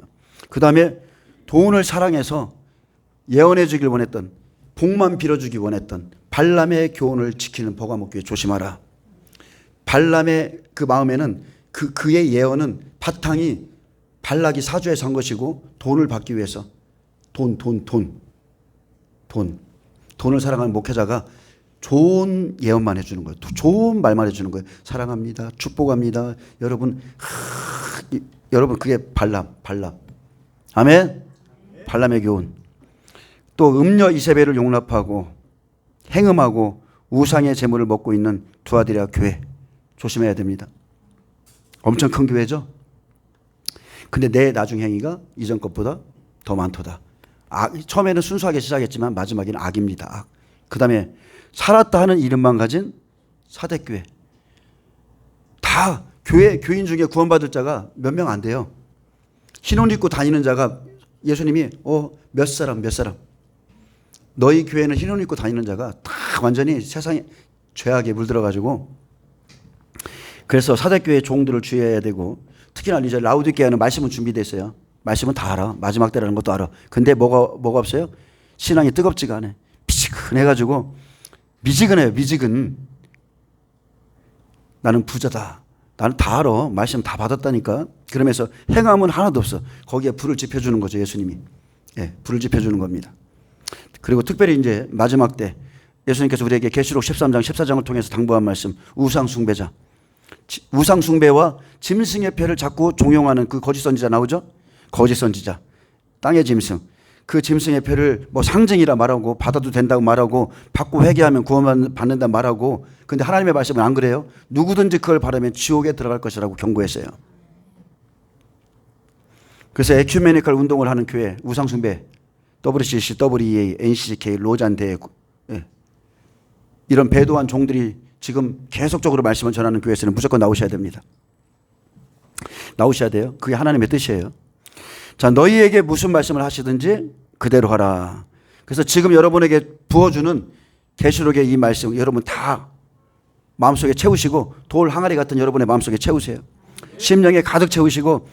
A: 그 다음에 돈을 사랑해서 예언해 주길 원했던, 복만 빌어주기 원했던 발람의 교훈을 지키는 버가모 교회 조심하라. 발람의 그 마음에는 그의 예언은 바탕이 발락이 사주에서 한 것이고 돈을 받기 위해서 돈을 사랑하는 목회자가 좋은 예언만 해주는 거예요. 좋은 말만 해주는 거예요. 사랑합니다. 축복합니다. 여러분 그게 발람. 아멘. 발람의 교훈. 또 음녀 이세벨을 용납하고 행음하고 우상의 재물을 먹고 있는 두아디라 교회 조심해야 됩니다. 엄청 큰 교회죠. 근데 내 나중 행위가 이전 것보다 더 많도다. 처음에는 순수하게 시작했지만 마지막에는 악입니다. 악. 그 다음에 살았다 하는 이름만 가진 사대교회. 다 교인 중에 구원받을 자가 몇 명 안 돼요. 흰 옷 입고 다니는 자가 예수님이 몇 사람. 너희 교회는 흰 옷 입고 다니는 자가 다 완전히 세상에 죄악에 물들어가지고, 그래서 사대교회 종들을 주의해야 되고, 특히나 이제 라우디게아는 말씀은 준비되어 있어요. 말씀은 다 알아. 마지막 때라는 것도 알아. 근데 뭐가 없어요? 신앙이 뜨겁지가 않아. 미지근해가지고, 미지근해요. 미지근. 나는 부자다. 나는 다 알아. 말씀 다 받았다니까. 그러면서 행함은 하나도 없어. 거기에 불을 지펴주는 거죠, 예수님이. 예, 불을 지펴주는 겁니다. 그리고 특별히 이제 마지막 때 예수님께서 우리에게 계시록 13장, 14장을 통해서 당부한 말씀, 우상 숭배자. 우상 숭배와 짐승의 패를 자꾸 종용하는 그 거짓 선지자 나오죠? 거짓 선지자. 땅의 짐승. 그 짐승의 패를 뭐 상징이라 말하고 받아도 된다고 말하고 받고 회개하면 구원받는다 말하고, 근데 하나님의 말씀은 안 그래요. 누구든지 그걸 바라면 지옥에 들어갈 것이라고 경고했어요. 그래서 에큐메니컬 운동을 하는 교회, 우상 숭배, WCC, WEA, NCCK, 로잔 대회, 이런 배도한 종들이 지금 계속적으로 말씀을 전하는 교회에서는 무조건 나오셔야 됩니다. 나오셔야 돼요. 그게 하나님의 뜻이에요. 자, 너희에게 무슨 말씀을 하시든지 그대로 하라. 그래서 지금 여러분에게 부어주는 계시록의 이 말씀 여러분 다 마음속에 채우시고, 돌 항아리 같은 여러분의 마음속에 채우세요. 심령에 가득 채우시고,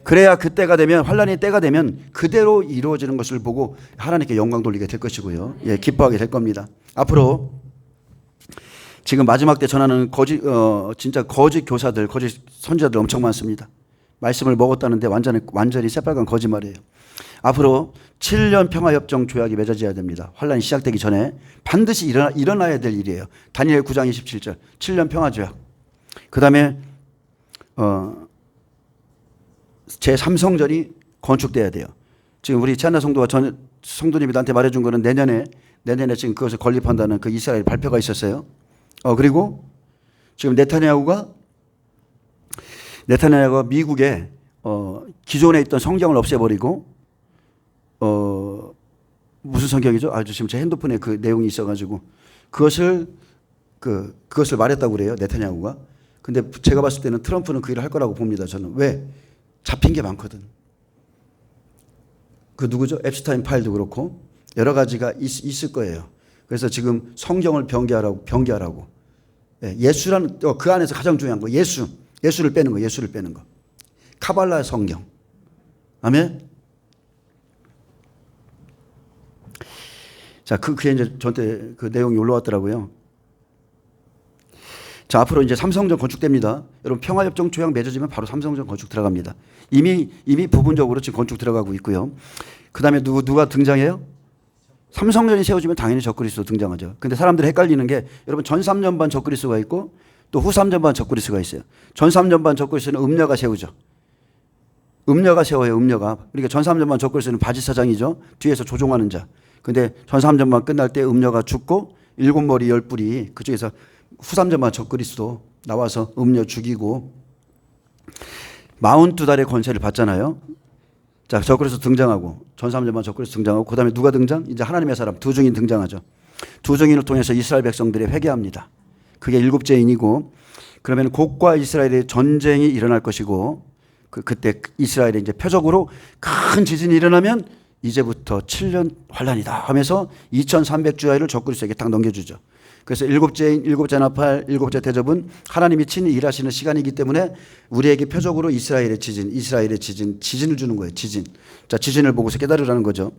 A: 그래야 그때가 되면, 환란의 때가 되면 그대로 이루어지는 것을 보고 하나님께 영광 돌리게 될 것이고요. 예, 기뻐하게 될 겁니다. 앞으로 지금 마지막 때 전하는 진짜 거짓 교사들, 거짓 선지자들 엄청 많습니다. 말씀을 먹었다는데 완전히 새빨간 거짓말이에요. 앞으로 7년 평화협정 조약이 맺어져야 됩니다. 환란이 시작되기 전에 반드시 일어나야 될 일이에요. 다니엘 9장 27절 7년 평화조약. 그 다음에 제3성전이 건축돼야 돼요. 지금 우리 채나 성도가 성도님이 나한테 말해준 거는 내년에 지금 그것을 건립한다는 그 이스라엘 발표가 있었어요. 그리고 지금 네타냐후가 미국에 기존에 있던 성경을 없애버리고 무슨 성경이죠? 지금 제 핸드폰에 그 내용이 있어가지고 그것을 말했다고 그래요, 네타냐후가. 근데 제가 봤을 때는 트럼프는 그 일을 할 거라고 봅니다. 저는. 왜? 잡힌 게 많거든. 그 누구죠? 앱스타인 파일도 그렇고 여러 가지가 있을 거예요. 그래서 지금 성경을 변개하라고. 예수라는 그 안에서 가장 중요한 거, 예수를 빼는 거. 카발라 성경. 아멘. 자, 그게 이제 저한테 그 내용이 올라왔더라고요. 자, 앞으로 이제 삼성전 건축됩니다. 여러분 평화협정 조약 맺어지면 바로 삼성전 건축 들어갑니다. 이미 부분적으로 지금 건축 들어가고 있고요. 그 다음에 누가 등장해요? 삼성전이 세워지면 당연히 적그리스도 등장하죠. 근데 사람들이 헷갈리는 게, 여러분 전 3년반 적그리스도가 있고 또 후 3년반 적그리스도가 있어요. 전 3년반 적그리스도는 음녀가 세우죠. 음녀가 세워요, 음녀가. 그러니까 전 3년반 적그리스도는 바지사장이죠. 뒤에서 조종하는 자. 근데 전 3년반 끝날 때 음녀가 죽고 7머리 10뿔이 그쪽에서 후 3년반 적그리스도 나와서 음녀 죽이고 42달의 권세를 받잖아요. 자, 적그리스도 등장하고 전 3년반 적그리스도 등장하고 그 다음에 누가 등장? 이제 하나님의 사람 두 증인 등장하죠. 두 증인을 통해서 이스라엘 백성들이 회개합니다. 그게 7째 인이고, 그러면 곡과 이스라엘의 전쟁이 일어날 것이고, 그때 이스라엘이 이제 표적으로 큰 지진이 일어나면 이제부터 7년 환란이다 하면서 2300주야를 적그리스도에게 딱 넘겨주죠. 그래서 7째 인, 7째 나팔, 7째 대접은 하나님이 친히 일하시는 시간이기 때문에 우리에게 표적으로 이스라엘의 지진을 주는 거예요. 지진. 자, 지진을 보고서 깨달으라는 거죠.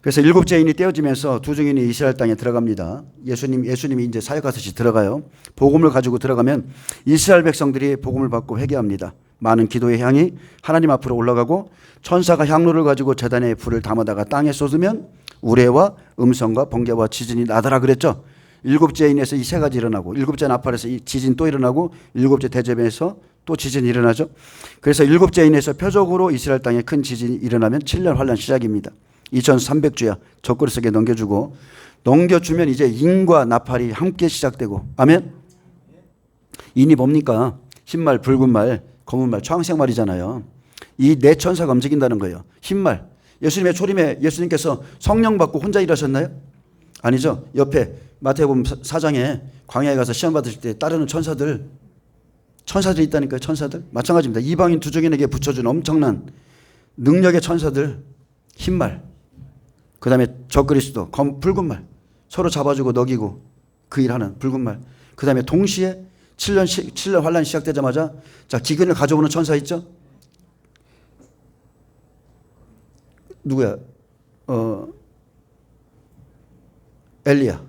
A: 그래서 7째 인이 떼어지면서 두 증인이 이스라엘 땅에 들어갑니다. 예수님이 이제 사역하듯이 들어가요. 복음을 가지고 들어가면 이스라엘 백성들이 복음을 받고 회개합니다. 많은 기도의 향이 하나님 앞으로 올라가고 천사가 향로를 가지고 제단에 불을 담아다가 땅에 쏟으면 우레와 음성과 번개와 지진이 나더라 그랬죠. 7째 인에서 이 세 가지 일어나고 7째 나팔에서 이 지진 또 일어나고 7째 대접에서 또 지진이 일어나죠. 그래서 7째 인에서 표적으로 이스라엘 땅에 큰 지진이 일어나면 7년 환란 시작입니다. 2300주야 적그리스도에게 넘겨주면 이제 인과 나팔이 함께 시작되고, 아멘. 인이 뭡니까? 흰말, 붉은 말, 검은 말, 청색 말이잖아요. 이 네 천사가 움직인다는 거예요. 흰말. 예수님의 초림에 예수님께서 성령 받고 혼자 일하셨나요? 아니죠. 옆에 마태복음 4장에 광야에 가서 시험 받으실 때 따르는 천사들이 있다니까요. 천사들. 마찬가지입니다. 이방인 두족인에게 붙여준 엄청난 능력의 천사들, 흰말, 그 다음에 적그리스도, 붉은 말, 서로 잡아주고 먹이고 그 일하는 붉은 말, 그 다음에 동시에 7년 환란이 시작되자마자 자, 기근을 가져오는 천사 있죠? 누구야? 엘리야.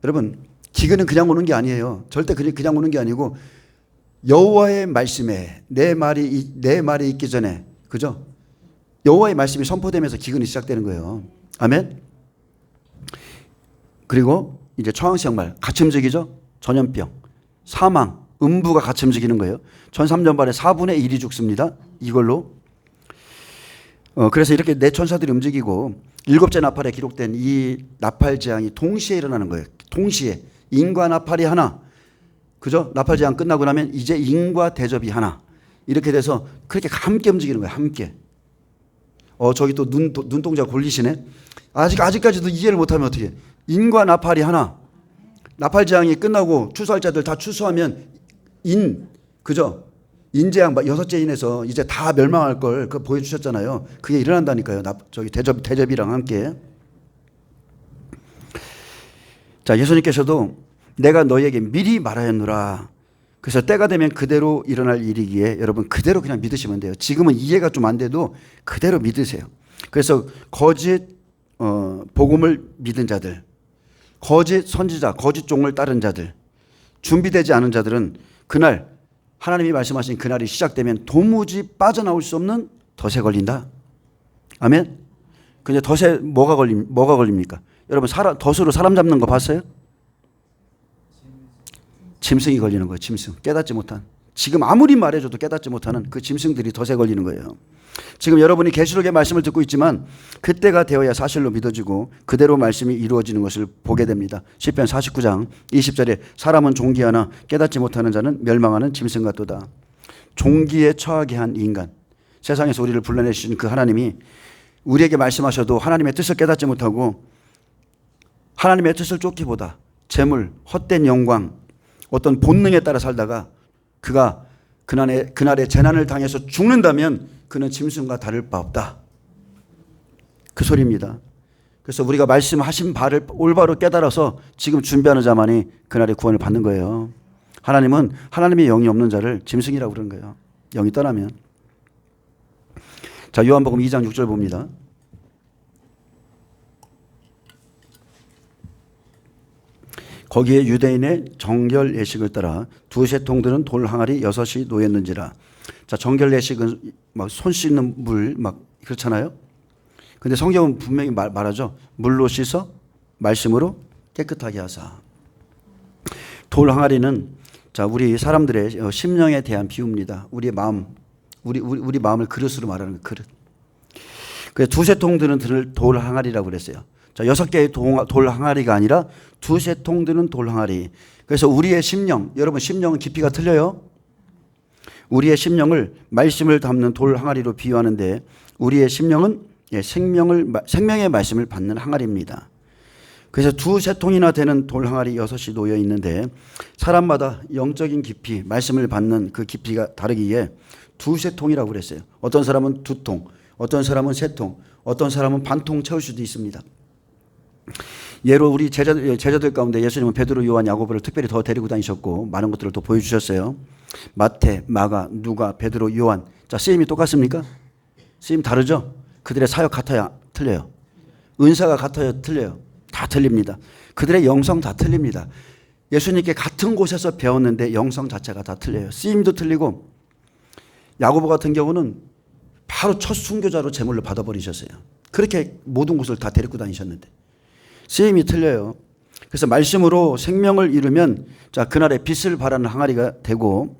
A: 여러분, 기근은 그냥 오는 게 아니에요. 절대 그냥 오는 게 아니고 여호와의 말씀에 내 말이 있기 전에, 그죠? 여호와의 말씀이 선포되면서 기근이 시작되는 거예요. 아멘. 그리고 이제 초항시형 같이 움직이죠. 전염병, 사망, 음부가 같이 움직이는 거예요. 전 3년 만에 4분의 1이 죽습니다. 이걸로. 그래서 이렇게 네 천사들이 움직이고 7째 나팔에 기록된 이 나팔 재앙이 동시에 일어나는 거예요. 동시에 인과 나팔이 하나, 그죠? 나팔 재앙 끝나고 나면 이제 인과 대접이 하나, 이렇게 돼서 그렇게 함께 움직이는 거예요. 함께. 저기 또 눈동자 골리시네. 아직까지도 이해를 못하면 어떻게? 인과 나팔이 하나. 나팔 재앙이 끝나고 추수할 자들 다 추수하면 그죠? 인재앙 6째 인에서 이제 다 멸망할 걸 그 보여주셨잖아요. 그게 일어난다니까요. 저기 대접이랑 함께. 자, 예수님께서도 내가 너희에게 미리 말하였노라. 그래서 때가 되면 그대로 일어날 일이기에 여러분 그대로 그냥 믿으시면 돼요. 지금은 이해가 좀 안 돼도 그대로 믿으세요. 그래서 거짓 복음을 믿은 자들, 거짓 선지자, 거짓 종을 따른 자들, 준비되지 않은 자들은 그날 하나님이 말씀하신 그날이 시작되면 도무지 빠져나올 수 없는 덫에 걸린다. 아멘. 근데 덫에 뭐가 걸립니까? 여러분 덫으로 사람 잡는 거 봤어요? 짐승이 걸리는 거예요. 짐승. 깨닫지 못한. 지금 아무리 말해줘도 깨닫지 못하는 그 짐승들이 덫에 걸리는 거예요. 지금 여러분이 계시록의 말씀을 듣고 있지만 그때가 되어야 사실로 믿어지고 그대로 말씀이 이루어지는 것을 보게 됩니다. 시편 49장 20절에 사람은 종기하나 깨닫지 못하는 자는 멸망하는 짐승 같도다. 종기에 처하게 한 인간, 세상에서 우리를 불러내신 그 하나님이 우리에게 말씀하셔도 하나님의 뜻을 깨닫지 못하고 하나님의 뜻을 쫓기보다 재물, 헛된 영광, 어떤 본능에 따라 살다가 그가 그날에 재난을 당해서 죽는다면 그는 짐승과 다를 바 없다. 그 소리입니다. 그래서 우리가 말씀하신 바를 올바로 깨달아서 지금 준비하는 자만이 그날의 구원을 받는 거예요. 하나님은 하나님의 영이 없는 자를 짐승이라고 그러는 거예요. 영이 떠나면. 자, 요한복음 2장 6절 봅니다. 거기에 유대인의 정결 예식을 따라 두세 통들은 돌 항아리 6이 놓였는지라. 자, 정결 예식은 막 손 씻는 물 막 그렇잖아요. 근데 성경은 분명히 말하죠. 물로 씻어 말씀으로 깨끗하게 하사. 돌 항아리는 자, 우리 사람들의 심령에 대한 비유입니다. 우리의 마음, 우리 마음을 그릇으로 말하는 그릇. 그래서 두세 통 드는 돌 항아리라고 그랬어요. 자, 6개의 돌 항아리가 아니라 두세 통 드는 돌 항아리. 그래서 우리의 심령, 여러분 심령은 깊이가 틀려요. 우리의 심령을 말씀을 담는 돌 항아리로 비유하는데 우리의 심령은 생명의 말씀을 받는 항아리입니다. 그래서 두세 통이나 되는 돌 항아리 6이 놓여 있는데 사람마다 영적인 깊이, 말씀을 받는 그 깊이가 다르기에 두세 통이라고 그랬어요. 어떤 사람은 2통, 어떤 사람은 3통, 어떤 사람은 반통 채울 수도 있습니다. 예로 우리 제자들 가운데 예수님은 베드로, 요한, 야고보를 특별히 더 데리고 다니셨고 많은 것들을 또 보여주셨어요. 마태, 마가, 누가, 베드로, 요한. 자, 쓰임이 똑같습니까? 쓰임 다르죠? 그들의 사역 같아요? 틀려요? 은사가 같아요? 틀려요? 다 틀립니다. 그들의 영성 다 틀립니다. 예수님께 같은 곳에서 배웠는데 영성 자체가 다 틀려요. 쓰임도 틀리고 야고보 같은 경우는 바로 첫 순교자로 제물로 받아버리셨어요. 그렇게 모든 곳을 다 데리고 다니셨는데 쓰임이 틀려요. 그래서 말씀으로 생명을 이루면 자, 그날의 빛을 발하는 항아리가 되고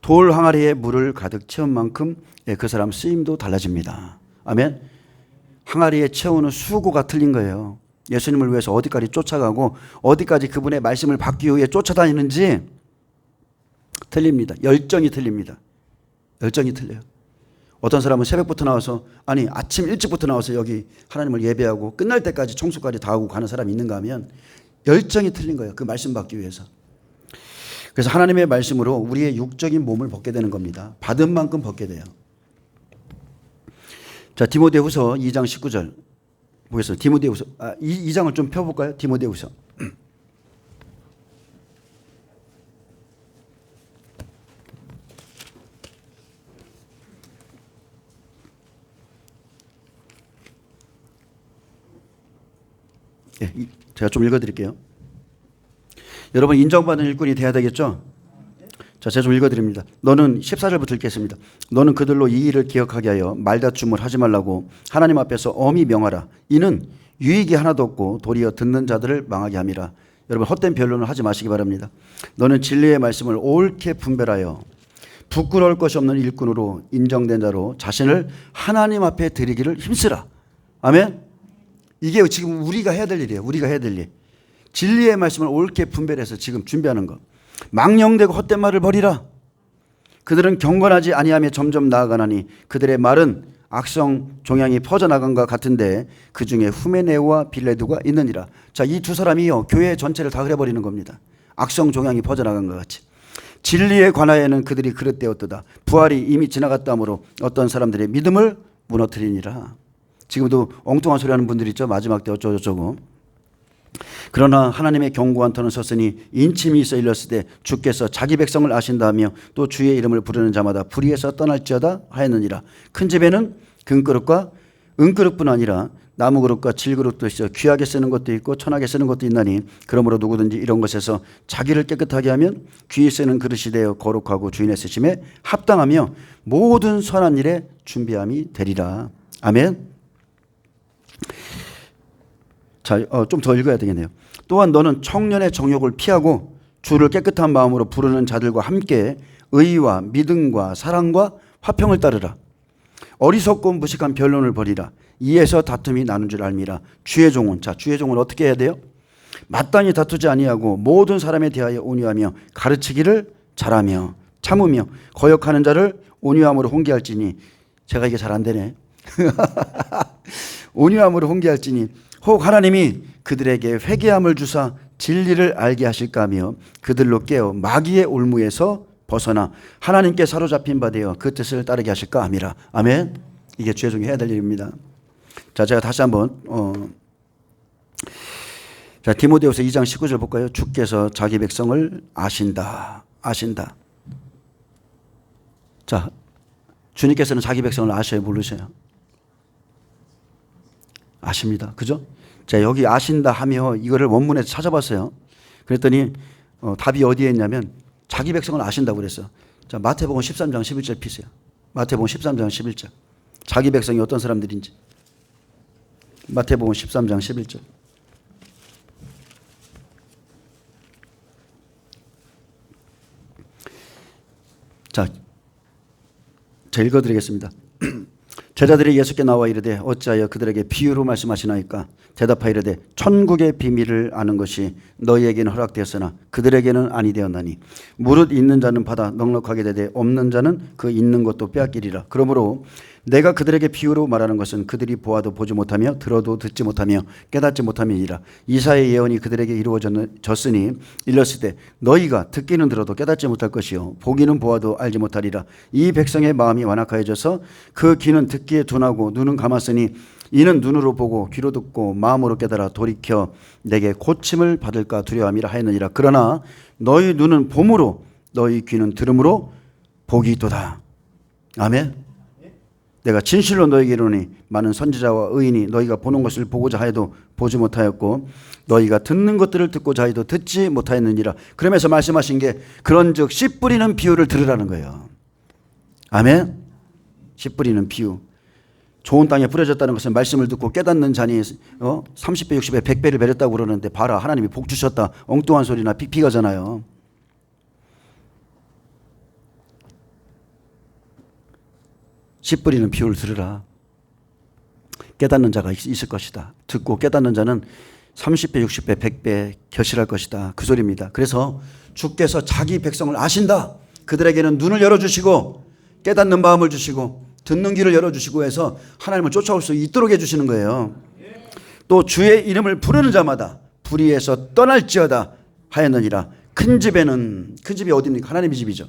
A: 돌 항아리에 물을 가득 채운 만큼 그 사람 쓰임도 달라집니다. 아멘. 항아리에 채우는 수고가 틀린 거예요. 예수님을 위해서 어디까지 쫓아가고 어디까지 그분의 말씀을 받기 위해 쫓아다니는지 틀립니다. 열정이 틀립니다. 열정이 틀려요. 어떤 사람은 새벽부터 나와서 아니 아침 일찍부터 나와서 여기 하나님을 예배하고 끝날 때까지 청소까지 다 하고 가는 사람이 있는가 하면 열정이 틀린 거예요. 그 말씀 받기 위해서. 그래서 하나님의 말씀으로 우리의 육적인 몸을 벗게 되는 겁니다. 받은 만큼 벗게 돼요. 자, 디모데후서 2장 19절 보겠습니다. 디모데후서 2장을 좀 펴볼까요? 디모데후서. 예, 제가 좀 읽어드릴게요. 여러분 인정받는 일꾼이 돼야 되겠죠? 자, 제가 좀 읽어드립니다. 너는 14절부터 읽겠습니다. 너는 그들로 이 일을 기억하게 하여 말다툼을 하지 말라고 하나님 앞에서 엄히 명하라. 이는 유익이 하나도 없고 도리어 듣는 자들을 망하게 함이라. 여러분 헛된 변론을 하지 마시기 바랍니다. 너는 진리의 말씀을 옳게 분별하여 부끄러울 것이 없는 일꾼으로 인정된 자로 자신을 하나님 앞에 드리기를 힘쓰라. 아멘. 이게 지금 우리가 해야 될 일이에요. 우리가 해야 될 일. 진리의 말씀을 옳게 분별해서 지금 준비하는 것. 망령되고 헛된 말을 버리라. 그들은 경건하지 아니하며 점점 나아가나니 그들의 말은 악성 종양이 퍼져나간 것 같은데 그 중에 후메네오와 빌레도가 있느니라. 자, 이 두 사람이요 교회 전체를 다 흐려버리는 겁니다. 악성 종양이 퍼져나간 것 같이. 진리에 관하여는 그들이 그릇되었도다. 부활이 이미 지나갔다 하므로 어떤 사람들의 믿음을 무너뜨리니라. 지금도 엉뚱한 소리 하는 분들 있죠. 마지막 때 어쩌고저쩌고. 그러나 하나님의 경고한 터는 섰으니 인침이 있어 일렀을 때 주께서 자기 백성을 아신다며 또 주의 이름을 부르는 자마다 불의에서 떠날지어다 하였느니라. 큰 집에는 금그릇과 은그릇뿐 아니라 나무그릇과 질그릇도 있어 귀하게 쓰는 것도 있고 천하게 쓰는 것도 있나니 그러므로 누구든지 이런 것에서 자기를 깨끗하게 하면 귀히 쓰는 그릇이 되어 거룩하고 주인의 쓰심에 합당하며 모든 선한 일에 준비함이 되리라. 아멘. 자, 좀 더 읽어야 되겠네요. 또한 너는 청년의 정욕을 피하고 주를 깨끗한 마음으로 부르는 자들과 함께 의와 믿음과 사랑과 화평을 따르라. 어리석고 무식한 변론을 버리라. 이에서 다툼이 나는 줄 알미라. 주의 종은, 자, 주의 종은 어떻게 해야 돼요? 마땅히 다투지 아니하고 모든 사람에 대하여 온유하며 가르치기를 잘하며 참으며 거역하는 자를 온유함으로 홍계할지니. 제가 이게 잘 안 되네. 온유함으로 홍계할지니 혹 하나님이 그들에게 회개함을 주사 진리를 알게 하실까 하며 그들로 깨어 마귀의 올무에서 벗어나 하나님께 사로잡힌 바 되어 그 뜻을 따르게 하실까 함이라. 아멘. 이게 주의 종이 해야 될 일입니다. 자, 제가 다시 한번 자, 디모데후서 2장 19절 볼까요? 주께서 자기 백성을 아신다. 자, 주님께서는 자기 백성을 아셔요, 모르셔요? 아십니다. 그죠? 자, 여기 아신다 하며 이거를 원문에서 찾아봤어요. 그랬더니 답이 어디에 있냐면 자기 백성을 아신다고 그랬어. 자, 마태복음 13장 11절 피세요. 마태복음 13장 11절. 자기 백성이 어떤 사람들인지. 마태복음 13장 11절. 자, 제가 읽어드리겠습니다. 제자들이 예수께 나와 이르되 어찌하여 그들에게 비유로 말씀하시나이까? 대답하이르되 천국의 비밀을 아는 것이 너희에게는 허락되었으나 그들에게는 아니 되었나니 무릇 있는 자는 받아 넉넉하게 되되 없는 자는 그 있는 것도 빼앗기리라. 그러므로 내가 그들에게 비유로 말하는 것은 그들이 보아도 보지 못하며 들어도 듣지 못하며 깨닫지 못함이니라. 이사의 예언이 그들에게 이루어졌으니 일렀을 때 너희가 듣기는 들어도 깨닫지 못할 것이요 보기는 보아도 알지 못하리라. 이 백성의 마음이 완악하여져서 그 귀는 듣기에 둔하고 눈은 감았으니 이는 눈으로 보고 귀로 듣고 마음으로 깨달아 돌이켜 내게 고침을 받을까 두려움이라 하였느니라. 그러나 너희 눈은 봄으로 너희 귀는 들음으로 보기도다. 아멘. 내가 진실로 너희에게 이르노니 많은 선지자와 의인이 너희가 보는 것을 보고자 하여도 보지 못하였고 너희가 듣는 것들을 듣고자 하여도 듣지 못하였느니라. 그러면서 말씀하신 게 그런즉 씨 뿌리는 비유를 들으라는 거예요. 아멘. 씨 뿌리는 비유. 좋은 땅에 뿌려졌다는 것은 말씀을 듣고 깨닫는 자니 30배 60배 100배를 베렸다고 그러는데 봐라 하나님이 복 주셨다. 엉뚱한 소리나 픽픽하잖아요. 씨 뿌리는 비유를 들으라. 깨닫는 자가 있을 것이다. 듣고 깨닫는 자는 30배 60배 100배 결실할 것이다. 그 소리입니다. 그래서 주께서 자기 백성을 아신다. 그들에게는 눈을 열어주시고 깨닫는 마음을 주시고 듣는 귀를 열어주시고 해서 하나님을 쫓아올 수 있도록 해주시는 거예요. 또 주의 이름을 부르는 자마다 불의에서 떠날지어다 하였느니라. 큰 집이 어디입니까? 하나님의 집이죠.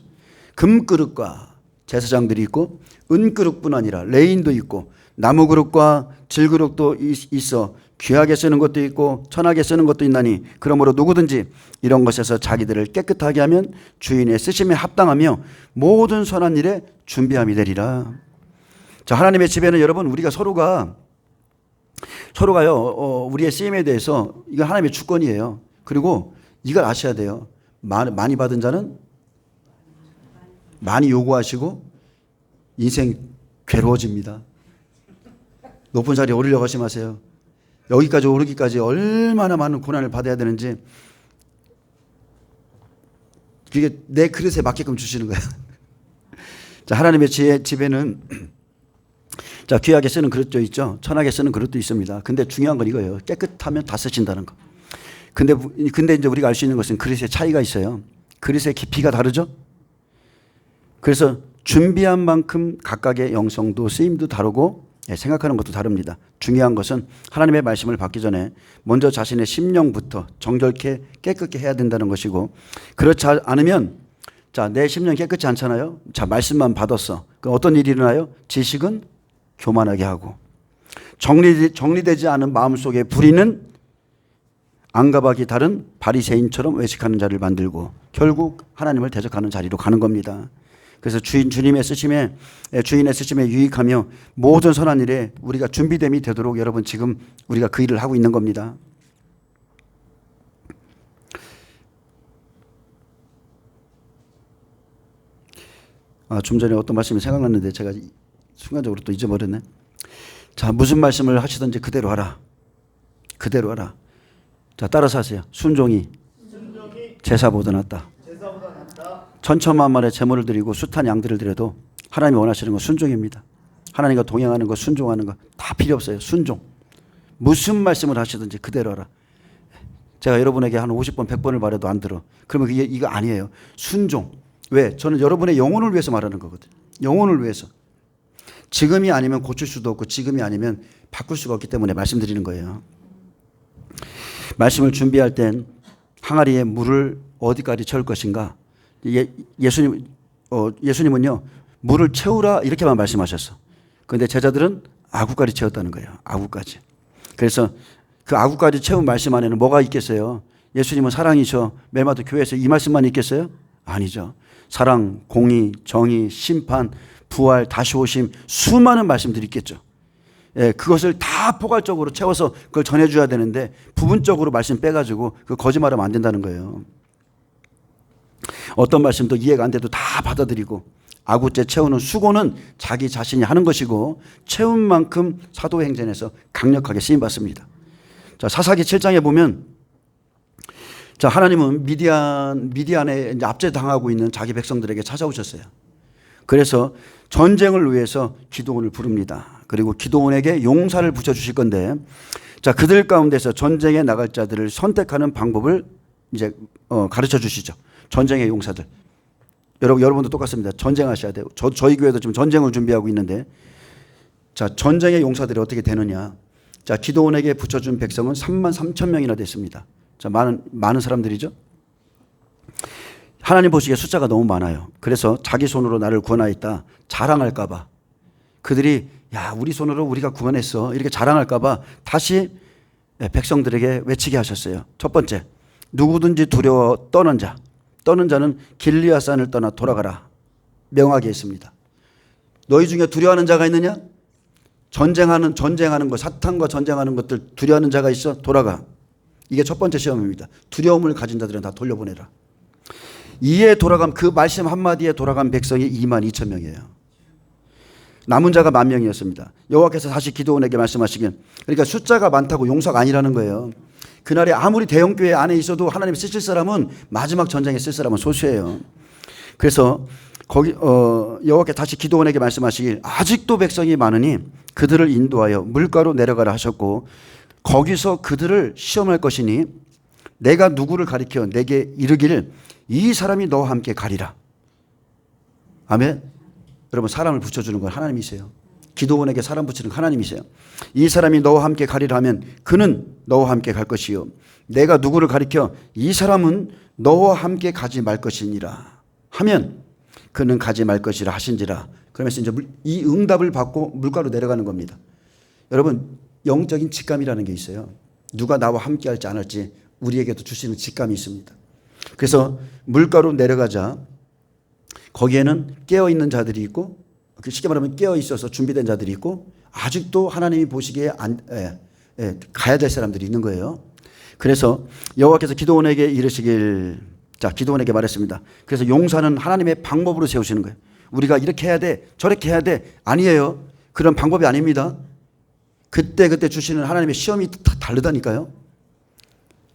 A: 금그릇과 제사장들이 있고 은그릇뿐 아니라 레인도 있고 나무그릇과 질그릇도 있어 귀하게 쓰는 것도 있고 천하게 쓰는 것도 있나니 그러므로 누구든지 이런 것에서 자기들을 깨끗하게 하면 주인의 쓰심에 합당하며 모든 선한 일에 준비함이 되리라. 자, 하나님의 집에는 여러분 우리가 서로가요 우리의 쓰임에 대해서 이건 하나님의 주권이에요. 그리고 이걸 아셔야 돼요. 많이 받은 자는 많이 요구하시고 인생 괴로워집니다. 높은 자리에 오르려고 하지 마세요. 여기까지 오르기까지 얼마나 많은 고난을 받아야 되는지 그게 내 그릇에 맞게끔 주시는 거예요. 자, 하나님의 집에는 자, 귀하게 쓰는 그릇도 있죠. 천하게 쓰는 그릇도 있습니다. 근데 중요한 건 이거예요. 깨끗하면 다 쓰신다는 거. 근데 이제 우리가 알 수 있는 것은 그릇의 차이가 있어요. 그릇의 깊이가 다르죠. 그래서 준비한 만큼 각각의 영성도 쓰임도 다르고 생각하는 것도 다릅니다. 중요한 것은 하나님의 말씀을 받기 전에 먼저 자신의 심령부터 정결케 깨끗게 해야 된다는 것이고, 그렇지 않으면 자, 내 심령 깨끗지 않잖아요. 자, 말씀만 받았어. 그럼 어떤 일이 일어나요? 지식은 교만하게 하고 정리되지 않은 마음속에 불의는 안가박이 다른 바리새인처럼 외식하는 자를 만들고 결국 하나님을 대적하는 자리로 가는 겁니다. 그래서 주인의 쓰심에 유익하며 모든 선한 일에 우리가 준비됨이 되도록 여러분 지금 우리가 그 일을 하고 있는 겁니다. 좀 전에 어떤 말씀이 생각났는데 제가 순간적으로 또 잊어버렸네. 자, 무슨 말씀을 하시든지 그대로 하라. 그대로 하라. 자, 따라서 하세요. 순종이 제사보다 낫다. 천천만만의 제물을 드리고 숱한 양들을 드려도 하나님이 원하시는 건 순종입니다. 하나님과 동행하는 거, 순종하는 거 다 필요 없어요. 순종. 무슨 말씀을 하시든지 그대로 하라. 제가 여러분에게 한 50번, 100번을 말해도 안 들어. 그러면 이거 아니에요. 순종. 왜? 저는 여러분의 영혼을 위해서 말하는 거거든요. 영혼을 위해서. 지금이 아니면 고칠 수도 없고 지금이 아니면 바꿀 수가 없기 때문에 말씀드리는 거예요. 말씀을 준비할 땐 항아리에 물을 어디까지 채울 것인가? 예수님은요, 물을 채우라 이렇게만 말씀하셨어. 그런데 제자들은 아구까지 채웠다는 거예요. 아구까지. 그래서 그 아구까지 채운 말씀 안에는 뭐가 있겠어요? 예수님은 사랑이셔. 매일마다 교회에서 이 말씀만 있겠어요? 아니죠. 사랑, 공의, 정의, 심판, 부활, 다시 오심, 수많은 말씀들이 있겠죠. 예, 그것을 다 포괄적으로 채워서 그걸 전해줘야 되는데 부분적으로 말씀 빼가지고 그 거짓말하면 안 된다는 거예요. 어떤 말씀도 이해가 안 돼도 다 받아들이고, 아구째 채우는 수고는 자기 자신이 하는 것이고 채운 만큼 사도행전에서 강력하게 쓰임받습니다. 자, 사사기 7장에 보면 자, 하나님은 미디안에 이제 압제당하고 있는 자기 백성들에게 찾아오셨어요. 그래서 전쟁을 위해서 기도원을 부릅니다. 그리고 기도원에게 용사를 붙여주실 건데, 자, 그들 가운데서 전쟁에 나갈 자들을 선택하는 방법을 이제 가르쳐 주시죠. 전쟁의 용사들. 여러분도 똑같습니다. 전쟁하셔야 돼요. 저희 교회도 지금 전쟁을 준비하고 있는데, 자, 전쟁의 용사들이 어떻게 되느냐. 자, 기도원에게 붙여준 백성은 33,000명이나 됐습니다. 자, 많은 사람들이죠. 하나님 보시기에 숫자가 너무 많아요. 그래서 자기 손으로 나를 구원하였다 자랑할까봐 그들이 야, 우리 손으로 우리가 구원했어 이렇게 자랑할까봐 다시 백성들에게 외치게 하셨어요. 첫 번째, 누구든지 두려워 떠는 자는 길리앗산을 떠나 돌아가라 명하게 했습니다. 너희 중에 두려워하는 자가 있느냐? 전쟁하는 것, 사탄과 전쟁하는 것들 두려워하는 자가 있어? 돌아가. 이게 첫 번째 시험입니다. 두려움을 가진 자들은 다 돌려보내라. 이에 돌아간, 그 말씀 한마디에 돌아간 백성이 22,000명이에요. 남은 자가 10,000명이었습니다. 여호와께서 다시 기드온에게 말씀하시긴, 그러니까 숫자가 많다고 용서가 아니라는 거예요. 그날에 아무리 대형교회 안에 있어도 하나님이 쓰실 사람은, 마지막 전쟁에 쓸 사람은 소수예요. 그래서 여호와께 다시 기드온에게 말씀하시길, 아직도 백성이 많으니 그들을 인도하여 물가로 내려가라 하셨고, 거기서 그들을 시험할 것이니 내가 누구를 가리켜 내게 이르기를 이 사람이 너와 함께 가리라. 아멘. 여러분 사람을 붙여주는 건 하나님이세요. 기도원에게 사람 붙이는 건 하나님이세요. 이 사람이 너와 함께 가리라 하면 그는 너와 함께 갈 것이요 내가 누구를 가리켜 이 사람은 너와 함께 가지 말 것이니라 하면 그는 가지 말 것이라 하신지라. 그러면서 이제 이 응답을 받고 물가로 내려가는 겁니다. 여러분 영적인 직감이라는 게 있어요. 누가 나와 함께 할지 안 할지 우리에게도 주시는 직감이 있습니다. 그래서 물가로 내려가자 거기에는 깨어있는 자들이 있고 쉽게 말하면 깨어있어서 준비된 자들이 있고 아직도 하나님이 보시기에 가야 될 사람들이 있는 거예요. 그래서 여호와께서 기드온에게 이르시길 자 기드온에게 말했습니다. 그래서 용사는 하나님의 방법으로 세우시는 거예요. 우리가 이렇게 해야 돼 저렇게 해야 돼 아니에요. 그런 방법이 아닙니다. 그때 주시는 하나님의 시험이 다 다르다니까요.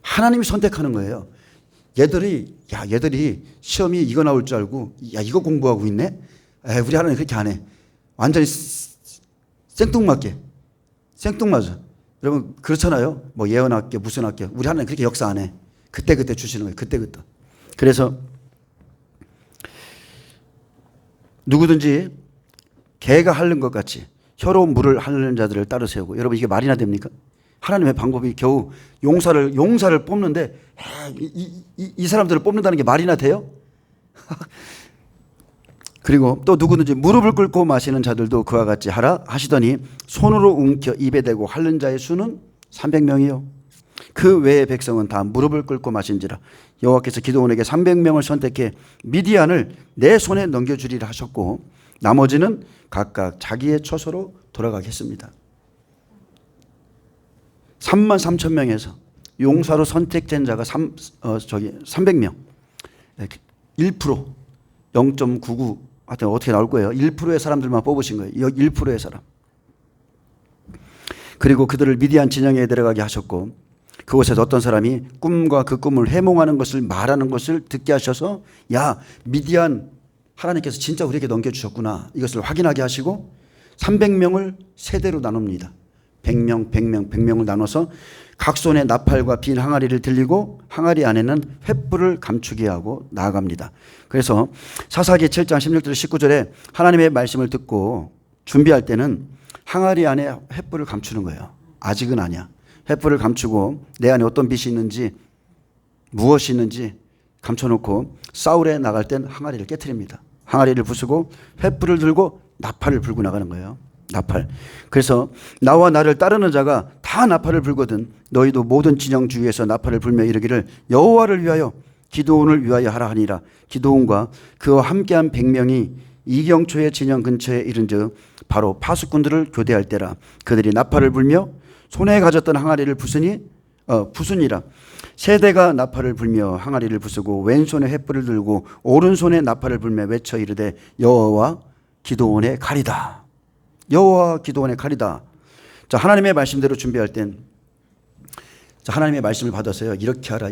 A: 하나님이 선택하는 거예요. 얘들이 시험이 이거 나올 줄 알고 이거 공부하고 있네. 우리 하나님 그렇게 안 해. 완전히 생뚱맞게 생뚱맞아. 여러분 그렇잖아요. 뭐 예언학교 무슨 학교 우리 하나님 그렇게 역사 안 해. 그때 주시는 거예요. 그때. 그래서 누구든지 개가 핥는 것 같이 혀로 물을 핥는 자들을 따로 세우고. 여러분 이게 말이나 됩니까? 하나님의 방법이 겨우 용사를 뽑는데 이 사람들을 뽑는다는 게 말이나 돼요? 그리고 또 누구든지 무릎을 꿇고 마시는 자들도 그와 같이 하라 하시더니 손으로 움켜 입에 대고 핥는 자의 수는 300명이요 그 외의 백성은 다 무릎을 꿇고 마신지라. 여호와께서 기드온에게 300명을 선택해 미디안을 내 손에 넘겨주리라 하셨고 나머지는 각각 자기의 처소로 돌아가게 했습니다. 33,000명에서 용사로 선택된 자가 300명 1% 0.99 하여튼 어떻게 나올 거예요. 1%의 사람들만 뽑으신 거예요. 1%의 사람. 그리고 그들을 미디안 진영에 데려가게 하셨고 그곳에서 어떤 사람이 꿈과 그 꿈을 해몽하는 것을 말하는 것을 듣게 하셔서 야 미디안 하나님께서 진짜 우리에게 넘겨주셨구나 이것을 확인하게 하시고 300명을 세대로 나눕니다. 100명을 나눠서 각 손에 나팔과 빈 항아리를 들리고 항아리 안에는 횃불을 감추게 하고 나아갑니다. 그래서 사사기 7장 16절 19절에 하나님의 말씀을 듣고 준비할 때는 항아리 안에 횃불을 감추는 거예요. 아직은 아니야. 횃불을 감추고 내 안에 어떤 빛이 있는지 무엇이 있는지 감춰놓고 싸울에 나갈 땐 항아리를 깨트립니다. 항아리를 부수고 횃불을 들고 나팔을 불고 나가는 거예요. 나팔. 그래서 나와 나를 따르는 자가 다 나팔을 불거든 너희도 모든 진영 주위에서 나팔을 불며 이르기를 여호와를 위하여 기드온을 위하여 하라 하니라. 기드온과 그와 함께한 100명이 이경초의 진영 근처에 이른즉 바로 파수꾼들을 교대할 때라. 그들이 나팔을 불며 손에 가졌던 항아리를 부수니라. 세대가 나팔을 불며 항아리를 부수고 왼손에 횃불을 들고 오른손에 나팔을 불며 외쳐 이르되 여호와 기드온의 칼이다. 여호와 기드온의 칼이다. 자, 하나님의 말씀대로 준비할 땐 하나님의 말씀을 받아서요. 이렇게 하라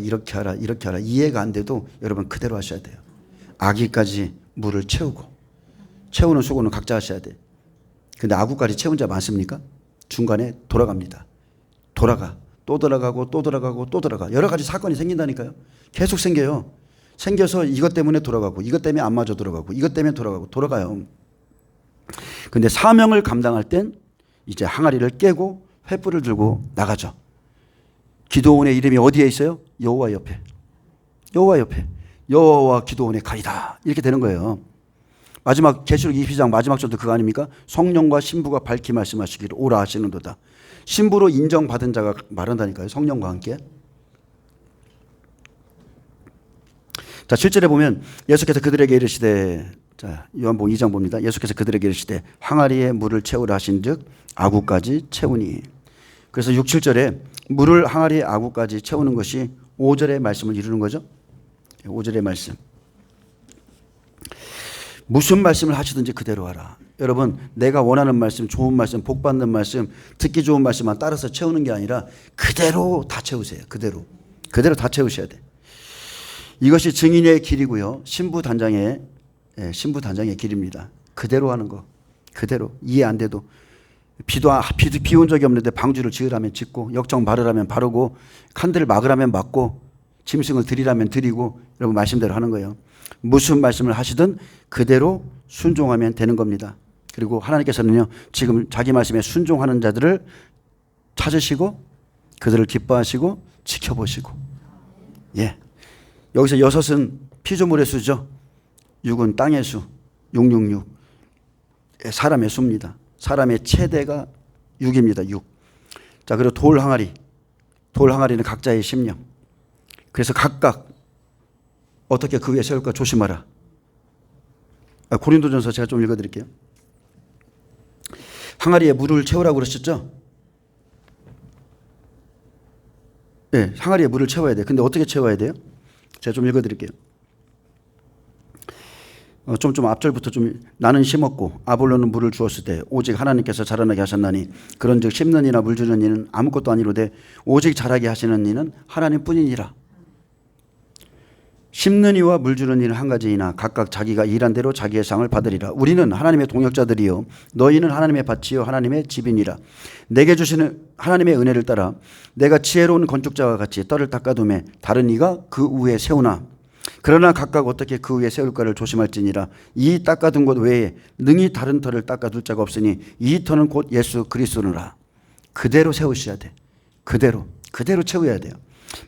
A: 이해가 안 돼도 여러분 그대로 하셔야 돼요. 아기까지 물을 채우는 수고는 각자 하셔야 돼. 근데 아구까지 채운 자 많습니까? 중간에 돌아갑니다. 또 들어가. 여러 가지 사건이 생긴다니까요. 계속 생겨요. 생겨서 이것 때문에 돌아가고 이것 때문에 안 맞아 돌아가고 이것 때문에 돌아가요. 근데 사명을 감당할 땐 이제 항아리를 깨고 횃불을 들고 나가죠. 기드온의 이름이 어디에 있어요? 여호와 옆에. 여호와 기드온의 칼이다. 이렇게 되는 거예요. 마지막 계시록 22장 마지막 절도 그거 아닙니까? 성령과 신부가 밝히 말씀하시기를 오라 하시는도다. 신부로 인정받은 자가 말한다니까요. 성령과 함께. 자, 7절에 보면 예수께서 그들에게 이르시되 자, 요한복음 2장 봅니다. 예수께서 그들에게 이르시되 항아리에 물을 채우라 하신즉 아구까지 채우니. 그래서 6, 7절에 물을 항아리에 아구까지 채우는 것이 5절의 말씀을 이루는 거죠. 5절의 말씀. 무슨 말씀을 하시든지 그대로 하라. 여러분 내가 원하는 말씀, 좋은 말씀, 복받는 말씀, 듣기 좋은 말씀만 따라서 채우는 게 아니라 그대로 다 채우세요. 그대로 다 채우셔야 돼. 이것이 증인의 길이고요. 신부 단장의 길입니다. 그대로 하는 거. 그대로 이해 안 돼도 비 온 적이 없는데 방주를 지으라면 짓고 역정 바르라면 바르고 칸들을 막으라면 막고 짐승을 드리라면 드리고 여러분 말씀대로 하는 거예요. 무슨 말씀을 하시든 그대로 순종하면 되는 겁니다. 그리고 하나님께서는요, 지금 자기 말씀에 순종하는 자들을 찾으시고 그들을 기뻐하시고 지켜보시고. 예. 여기서 6은 피조물의 수죠. 6은 땅의 수. 666. 사람의 수입니다. 사람의 최대가 6입니다. 6. 자, 그리고 돌 항아리. 돌 항아리는 각자의 심령. 그래서 각각 어떻게 그 위에 세울까 조심하라. 고린도전서 제가 좀 읽어드릴게요. 항아리에 물을 채우라고 그러셨죠? 네, 항아리에 물을 채워야 돼요. 근데 어떻게 채워야 돼요? 제가 좀 읽어드릴게요. 좀 앞절부터 좀 나는 심었고 아볼로는 물을 주었을 때 오직 하나님께서 자라나게 하셨나니 그런즉 심는 이나 물 주는 이는 아무것도 아니로되 오직 자라게 하시는 이는 하나님뿐이니라. 심는 이와 물 주는 이는 한 가지이나 각각 자기가 일한 대로 자기의 상을 받으리라. 우리는 하나님의 동역자들이요 너희는 하나님의 밭이요 하나님의 집이니라. 내게 주시는 하나님의 은혜를 따라 내가 지혜로운 건축자와 같이 떨을 닦아두매 다른 이가 그 위에 세우나 그러나 각각 어떻게 그 위에 세울까를 조심할지니라. 이 닦아둔 것 외에 능히 다른 터를 닦아둘 자가 없으니 이 터는 곧 예수 그리스도라. 그대로 세우셔야 돼. 그대로 채워야 돼요.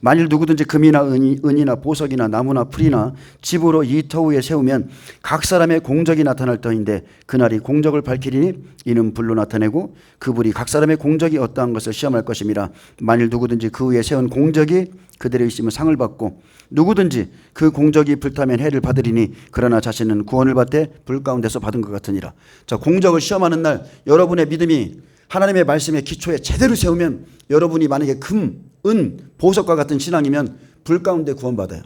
A: 만일 누구든지 금이나 은이나 보석이나 나무나 풀이나 집으로 이 터 위에 세우면 각 사람의 공적이 나타날 터인데 그날이 공적을 밝히리니 이는 불로 나타내고 그 불이 각 사람의 공적이 어떠한 것을 시험할 것임이라. 만일 누구든지 그 위에 세운 공적이 그대로 있으면 상을 받고 누구든지 그 공적이 불타면 해를 받으리니 그러나 자신은 구원을 받되 불 가운데서 받은 것 같으니라. 자, 공적을 시험하는 날 여러분의 믿음이 하나님의 말씀의 기초에 제대로 세우면 여러분이 만약에 금, 은, 보석과 같은 신앙이면 불 가운데 구원받아요.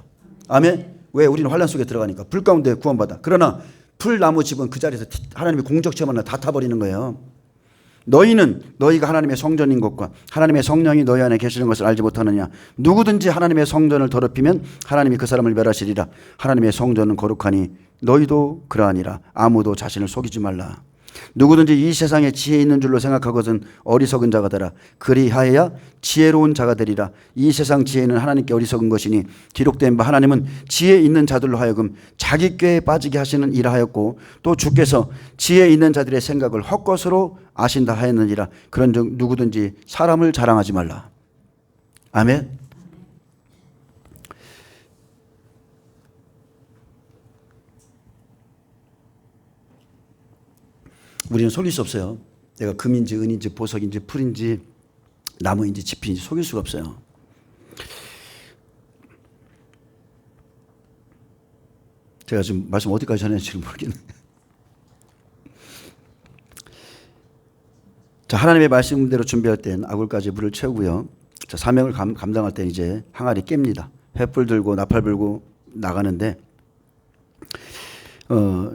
A: 아멘. 왜? 우리는 환란 속에 들어가니까 불 가운데 구원받아. 그러나 풀나무 집은 그 자리에서 하나님의 공적 시험하나 다 타버리는 거예요. 너희는 너희가 하나님의 성전인 것과 하나님의 성령이 너희 안에 계시는 것을 알지 못하느냐. 누구든지 하나님의 성전을 더럽히면 하나님이 그 사람을 멸하시리라. 하나님의 성전은 거룩하니 너희도 그러하니라. 아무도 자신을 속이지 말라. 누구든지 이 세상에 지혜 있는 줄로 생각하거든 어리석은 자가 되라. 그리하여야 지혜로운 자가 되리라. 이 세상 지혜는 하나님께 어리석은 것이니 기록된 바 하나님은 지혜 있는 자들로 하여금 자기 꾀에 빠지게 하시는 이라 하였고 또 주께서 지혜 있는 자들의 생각을 헛것으로 아신다 하였느니라. 그런즉 누구든지 사람을 자랑하지 말라. 아멘. 우리는 속일 수 없어요. 내가 금인지 은인지 보석인지 풀인지 나무인지 집인지 속일 수가 없어요. 제가 지금 말씀 어디까지 전했는지 모르겠네. 자, 하나님의 말씀대로 준비할 땐 아굴까지 물을 채우고요. 자, 사명을 감당할 때 이제 항아리 깹니다. 횃불 들고 나팔 불고 나가는데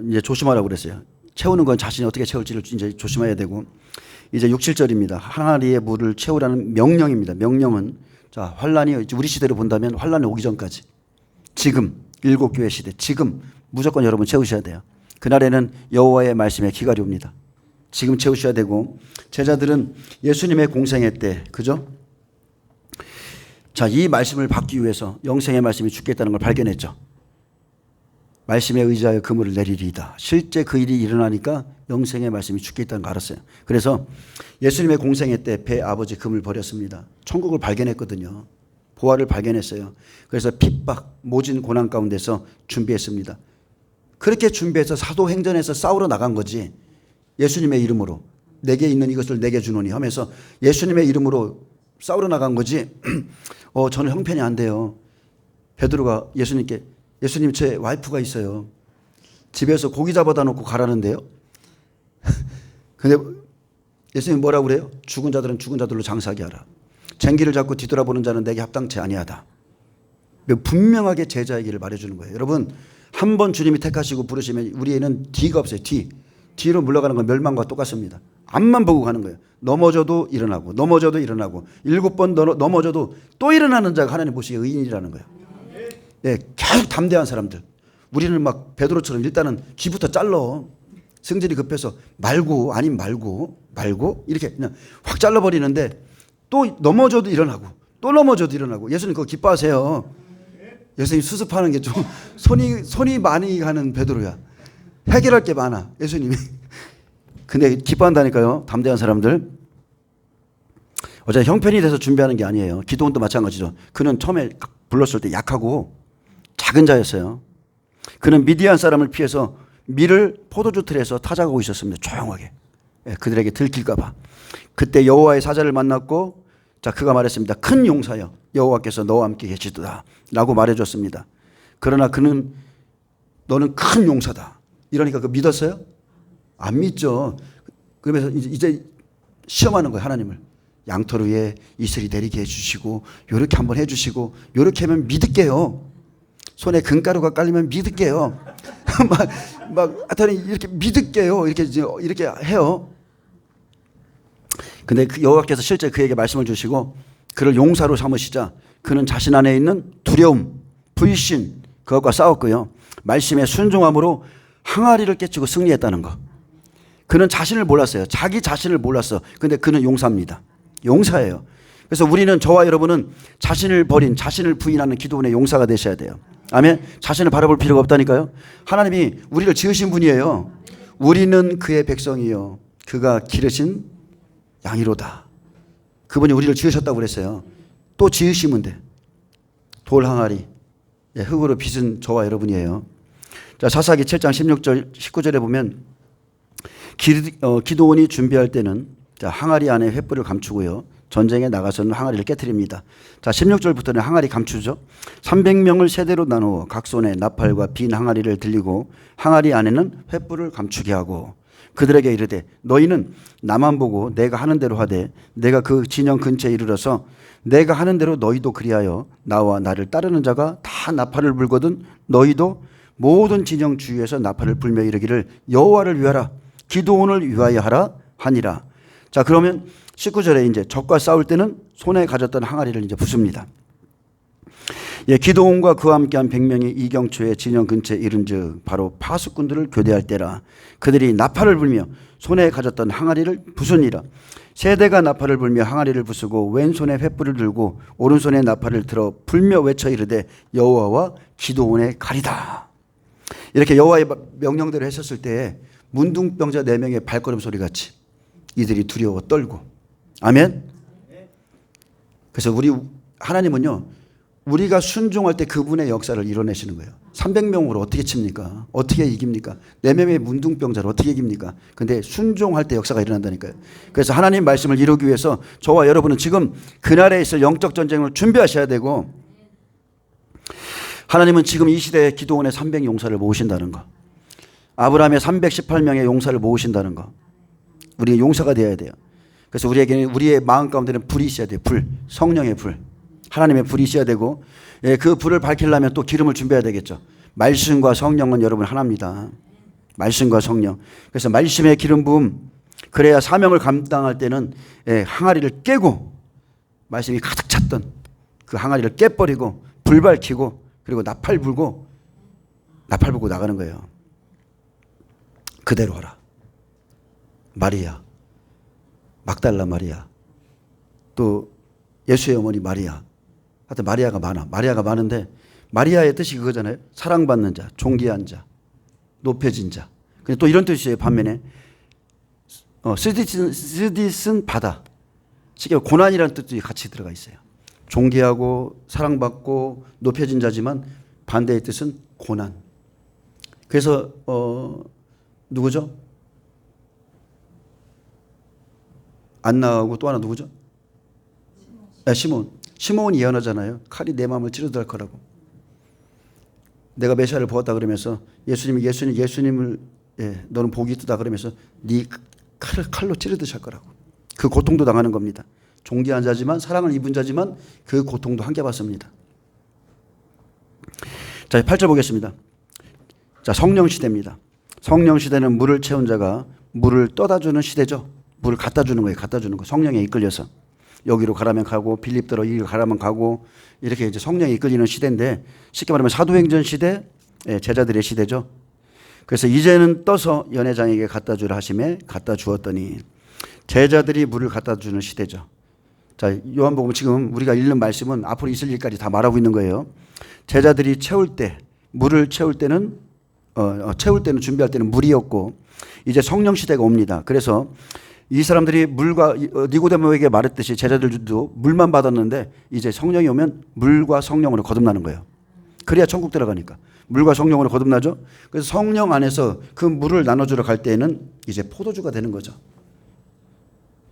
A: 이제 조심하라고 그랬어요. 채우는 건 자신이 어떻게 채울지를 이제 조심해야 되고 이제 6, 7절입니다. 항아리에 물을 채우라는 명령입니다. 명령은 자, 환란이 우리 시대로 본다면 환란이 오기 전까지 지금 일곱 교회 시대 지금 무조건 여러분 채우셔야 돼요. 그날에는 여호와의 말씀에 기갈이 옵니다. 지금 채우셔야 되고 제자들은 예수님의 공생애 때 그죠? 자, 이 말씀을 받기 위해서 영생의 말씀이 죽겠다는 걸 발견했죠. 말씀에 의지하여 그물을 내리리이다. 실제 그 일이 일어나니까 영생의 말씀이 죽게 있다는 걸 알았어요. 그래서 예수님의 공생애 때 배 아버지 금을 버렸습니다. 천국을 발견했거든요. 보화를 발견했어요. 그래서 핍박, 모진 고난 가운데서 준비했습니다. 그렇게 준비해서 사도행전에서 싸우러 나간 거지. 예수님의 이름으로 내게 있는 이것을 내게 주노니 하면서 예수님의 이름으로 싸우러 나간 거지. 저는 형편이 안 돼요. 베드로가 예수님께 예수님 제 와이프가 있어요. 집에서 고기 잡아다 놓고 가라는데요. 근데 예수님 뭐라고 그래요? 죽은 자들은 죽은 자들로 장사하게 하라. 쟁기를 잡고 뒤돌아보는 자는 내게 합당치 아니하다. 분명하게 제자의 길을 말해주는 거예요. 여러분 한 번 주님이 택하시고 부르시면 우리에는 뒤가 없어요. 뒤로 물러가는 건 멸망과 똑같습니다. 앞만 보고 가는 거예요. 넘어져도 일어나고 넘어져도 일어나고 7번 넘어져도 또 일어나는 자가 하나님 보시기에 의인이라는 거예요. 네, 계속 담대한 사람들. 우리는 막 베드로처럼 일단은 귀부터 잘라. 성질이 급해서 말고 아니면 말고 이렇게 그냥 확 잘라버리는데 또 넘어져도 일어나고 또 넘어져도 일어나고. 예수님 그거 기뻐하세요. 예수님 수습하는 게 좀 손이 많이 가는 베드로야. 해결할 게 많아, 예수님이. 근데 기뻐한다니까요, 담대한 사람들. 어제 형편이 돼서 준비하는 게 아니에요. 기도원도 마찬가지죠. 그는 처음에 불렀을 때 약하고 작은 자였어요. 그는 미디안 사람을 피해서 밀을 포도주 틀에서 타작하고 있었습니다. 조용하게. 그들에게 들킬까 봐. 그때 여호와의 사자를 만났고, 자, 그가 말했습니다. 큰 용사여, 여호와께서 너와 함께 계시도다 라고 말해줬습니다. 그러나 그는 너는 큰 용사다 이러니까 그 믿었어요? 안 믿죠. 그러면서 이제 시험하는 거예요, 하나님을. 양털 위에 이슬이 내리게 해주시고, 요렇게 한번 해주시고, 요렇게 하면 믿을게요. 손에 금가루가 깔리면 믿을게요. 하여튼 이렇게 믿을게요. 이렇게 해요. 근데 그 여호와께서 실제 그에게 말씀을 주시고 그를 용사로 삼으시자 그는 자신 안에 있는 두려움, 불신, 그것과 싸웠고요. 말씀에 순종함으로 항아리를 깨치고 승리했다는 거. 그는 자신을 몰랐어요. 자기 자신을 몰랐어. 근데 그는 용사입니다. 용사예요. 그래서 우리는, 저와 여러분은 자신을 버린, 자신을 부인하는 기도원의 용사가 되셔야 돼요. 아멘. 자신을 바라볼 필요가 없다니까요. 하나님이 우리를 지으신 분이에요. 우리는 그의 백성이요 그가 기르신 양이로다. 그분이 우리를 지으셨다고 그랬어요. 또 지으시면 돼. 돌 항아리, 흙으로 빚은 저와 여러분이에요. 자, 사사기 7장 16절 19절에 보면 기도원이 준비할 때는, 자, 항아리 안에 횃불을 감추고요. 전쟁에 나가서는 항아리를 깨트립니다. 자, 16절부터는 항아리 감추죠. 300명을 세대로 나누어 각 손에 나팔과 빈 항아리를 들리고 항아리 안에는 횃불을 감추게 하고 그들에게 이르되 너희는 나만 보고 내가 하는 대로 하되 내가 그 진영 근처에 이르러서 내가 하는 대로 너희도 그리하여 나와 나를 따르는 자가 다 나팔을 불거든 너희도 모든 진영 주위에서 나팔을 불며 이르기를 여호와를 위하라 기도원을 위하여 하라 하니라. 자, 그러면 19절에 이제 적과 싸울 때는 손에 가졌던 항아리를 이제 부숩니다. 기도원과 그와 함께한 100명이 이경초의 진영 근처에 이른즉 바로 파수꾼들을 교대할 때라. 그들이 나팔을 불며 손에 가졌던 항아리를 부수니라. 세대가 나팔을 불며 항아리를 부수고 왼손에 횃불을 들고 오른손에 나팔을 들어 불며 외쳐 이르되 여호와와 기도원의 칼이다. 이렇게 여호와의 명령대로 했었을 때 문둥병자 4명의 발걸음 소리 같이 이들이 두려워 떨고. 아멘. 그래서 하나님은요, 우리가 순종할 때 그분의 역사를 이뤄내시는 거예요. 300명으로 어떻게 칩니까? 어떻게 이깁니까? 4명의 문둥병자를 어떻게 이깁니까? 근데 순종할 때 역사가 일어난다니까요. 그래서 하나님 말씀을 이루기 위해서 저와 여러분은 지금 그날에 있을 영적 전쟁을 준비하셔야 되고, 하나님은 지금 이 시대에 기도원의 300용사를 모으신다는 거, 아브라함의 318명의 용사를 모으신다는 거, 우리 용사가 되어야 돼요. 그래서 우리에게는 우리의 마음 가운데는 불이 있어야 돼요. 불, 성령의 불, 하나님의 불이 있어야 되고, 그 불을 밝히려면 또 기름을 준비해야 되겠죠. 말씀과 성령은 여러분 하나입니다. 말씀과 성령. 그래서 말씀의 기름 부음, 그래야 사명을 감당할 때는 항아리를 깨고, 말씀이 가득 찼던 그 항아리를 깨버리고 불 밝히고 그리고 나팔 불고 나가는 거예요. 그대로 하라. 마리아, 막달라 마리아, 또 예수의 어머니 마리아. 하여튼 마리아가 많아. 마리아가 많은데 마리아의 뜻이 그거잖아요. 사랑받는 자, 존귀한 자, 높여진 자. 근데 또 이런 뜻이에요. 반면에 스디슨 바다. 쉽게 고난이라는 뜻도 같이 들어가 있어요. 존귀하고 사랑받고 높여진 자지만 반대의 뜻은 고난. 그래서 누구죠? 안나하고 또 하나 누구죠? 시몬. 시몬이 예언하잖아요. 칼이 내 마음을 찌르들 거라고. 내가 메시아를 보았다 그러면서 예수님을 너는 복이 있다 그러면서 네 칼로 찌르듯할 거라고. 그 고통도 당하는 겁니다. 존귀한 자지만 사랑을 입은 자지만 그 고통도 함께 받습니다. 자, 8절 보겠습니다. 자, 성령 시대입니다. 성령 시대는 물을 채운 자가 물을 떠다 주는 시대죠. 물을 갖다 주는 거예요. 갖다 주는 거. 성령에 이끌려서 여기로 가라면 가고 빌립더로 이리로 가라면 가고 이렇게 이제 성령에 이끌리는 시대인데 쉽게 말하면 사도행전 시대, 제자들의 시대죠. 그래서 이제는 떠서 연회장에게 갖다 주라 하심에 갖다 주었더니 제자들이 물을 갖다 주는 시대죠. 자, 요한복음 지금 우리가 읽는 말씀은 앞으로 있을 일까지 다 말하고 있는 거예요. 제자들이 물을 채울 때는 채울 때는 준비할 때는 물이었고 이제 성령 시대가 옵니다. 그래서 이 사람들이 물과 니고데모에게 말했듯이 제자들도 물만 받았는데 이제 성령이 오면 물과 성령으로 거듭나는 거예요. 그래야 천국 들어가니까. 물과 성령으로 거듭나죠. 그래서 성령 안에서 그 물을 나눠주러 갈 때에는 이제 포도주가 되는 거죠.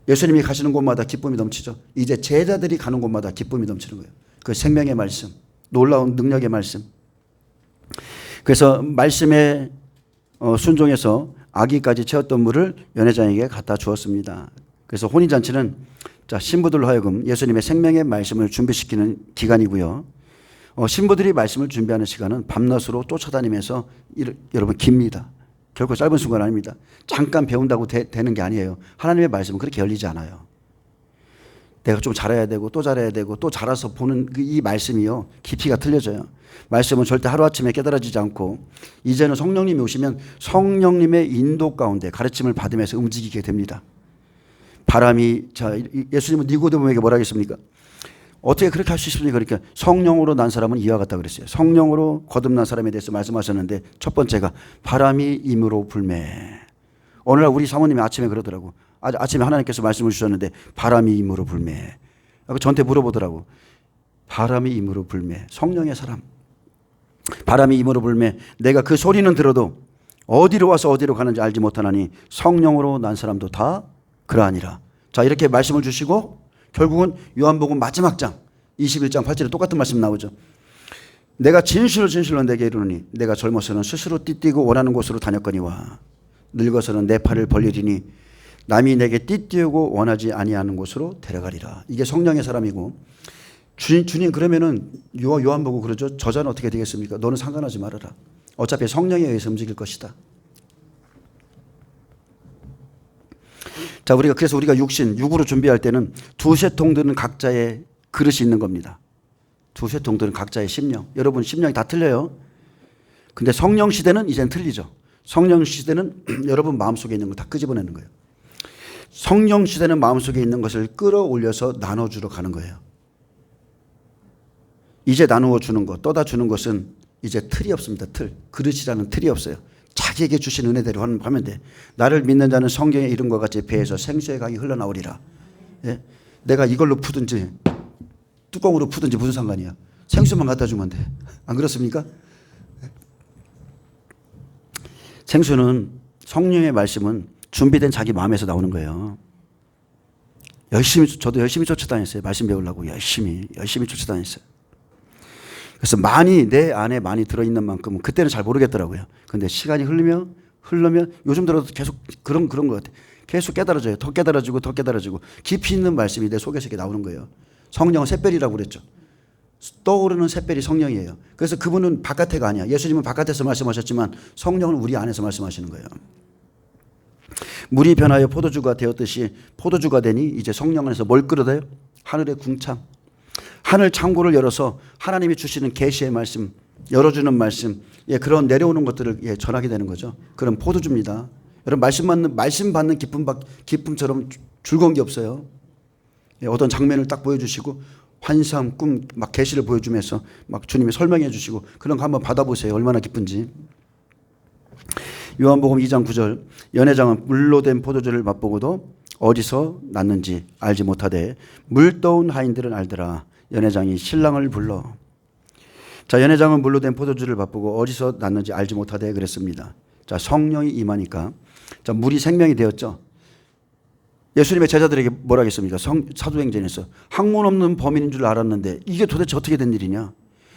A: 예수님이 가시는 곳마다 기쁨이 넘치죠. 이제 제자들이 가는 곳마다 기쁨이 넘치는 거예요. 그 생명의 말씀, 놀라운 능력의 말씀. 그래서 말씀에 순종해서 아기까지 채웠던 물을 연회장에게 갖다 주었습니다. 그래서 혼인잔치는 신부들로 하여금 예수님의 생명의 말씀을 준비시키는 기간이고요. 신부들이 말씀을 준비하는 시간은 밤낮으로 쫓아다니면서 여러분 깁니다. 결코 짧은 순간 아닙니다. 잠깐 배운다고 되는 게 아니에요. 하나님의 말씀은 그렇게 열리지 않아요. 내가 좀 잘해야 되고 또 잘해야 되고 또 잘해서 보는 이 말씀이요. 깊이가 틀려져요. 말씀은 절대 하루아침에 깨달아지지 않고 이제는 성령님이 오시면 성령님의 인도 가운데 가르침을 받으면서 움직이게 됩니다. 예수님은 니고데모에게 뭐라 했습니까? 어떻게 그렇게 할 수 있습니까? 그러니까 성령으로 난 사람은 이와 같다 그랬어요. 성령으로 거듭난 사람에 대해서 말씀하셨는데 첫 번째가 바람이 임으로 불매. 오늘날 우리 사모님이 아침에 그러더라고. 아침에 하나님께서 말씀을 주셨는데 바람이 임으로 불매. 저한테 물어보더라고. 바람이 임으로 불매. 성령의 사람. 바람이 임으로 불매. 내가 그 소리는 들어도 어디로 와서 어디로 가는지 알지 못하나니 성령으로 난 사람도 다 그러하니라. 자, 이렇게 말씀을 주시고 결국은 요한복음 마지막 장 21장 8절에 똑같은 말씀 나오죠. 내가 진실로 내게 이르노니 내가 젊어서는 스스로 띠뛰고 원하는 곳으로 다녔거니와 늙어서는 내 팔을 벌리리니 남이 내게 띠뛰고 원하지 아니하는 곳으로 데려가리라. 이게 성령의 사람이고 주님 그러면은 요한 보고 그러죠. 저자는 어떻게 되겠습니까? 너는 상관하지 말아라. 어차피 성령에 의해서 움직일 것이다. 자, 그래서 우리가 육으로 준비할 때는 두세 통들은 각자의 그릇이 있는 겁니다. 두세 통들은 각자의 심령. 여러분 심령이 다 틀려요. 근데 성령 시대는 이제는 틀리죠. 성령 시대는 여러분 마음속에 있는 거 다 끄집어내는 거예요. 성령 시대는 마음속에 있는 것을 끌어올려서 나눠주러 가는 거예요. 이제 나누어 주는 것, 떠다 주는 것은 이제 틀이 없습니다. 그릇이라는 틀이 없어요. 자기에게 주신 은혜대로 하면 돼. 나를 믿는 자는 성경의 이름과 같이 배에서 생수의 강이 흘러나오리라. 예? 내가 이걸로 푸든지 뚜껑으로 푸든지 무슨 상관이야. 생수만 갖다 주면 돼. 안 그렇습니까? 생수는 성령의 말씀은 준비된 자기 마음에서 나오는 거예요. 저도 열심히 쫓아다녔어요. 말씀 배우려고 열심히 쫓아다녔어요. 그래서 내 안에 많이 들어있는 만큼은 그때는 잘 모르겠더라고요. 근데 시간이 흐르면 요즘 들어도 계속 그런 것 같아요. 계속 깨달아져요. 더 깨달아지고 깊이 있는 말씀이 내 속에서 이렇게 나오는 거예요. 성령은 샛별이라고 그랬죠. 떠오르는 샛별이 성령이에요. 그래서 그분은 바깥에가 아니야. 예수님은 바깥에서 말씀하셨지만 성령은 우리 안에서 말씀하시는 거예요. 물이 변하여 포도주가 되었듯이 포도주가 되니 이제 성령 안에서 뭘 끌어다요? 하늘의 궁창. 하늘 창고를 열어서 하나님이 주시는 계시의 말씀, 열어주는 말씀, 그런 내려오는 것들을 전하게 되는 거죠. 그런 포도주입니다. 여러분 말씀 받는 기쁨처럼 즐거운 게 없어요. 어떤 장면을 딱 보여주시고 환상, 꿈, 막 계시를 보여주면서 막 주님이 설명해 주시고 그런 거 한번 받아보세요. 얼마나 기쁜지. 요한복음 2장 9절 연회장은 물로 된 포도주를 맛보고도 어디서 났는지 알지 못하되 물 떠온 하인들은 알더라. 연회장이 신랑을 불러. 자, 연회장은 물로 된 포도주를 맛보고 어디서 났는지 알지 못하되 그랬습니다. 자, 성령이 임하니까 자, 물이 생명이 되었죠. 예수님의 제자들에게 뭐라 하겠습니까? 사도행전에서 학문 없는 범인인 줄 알았는데 이게 도대체 어떻게 된 일이냐?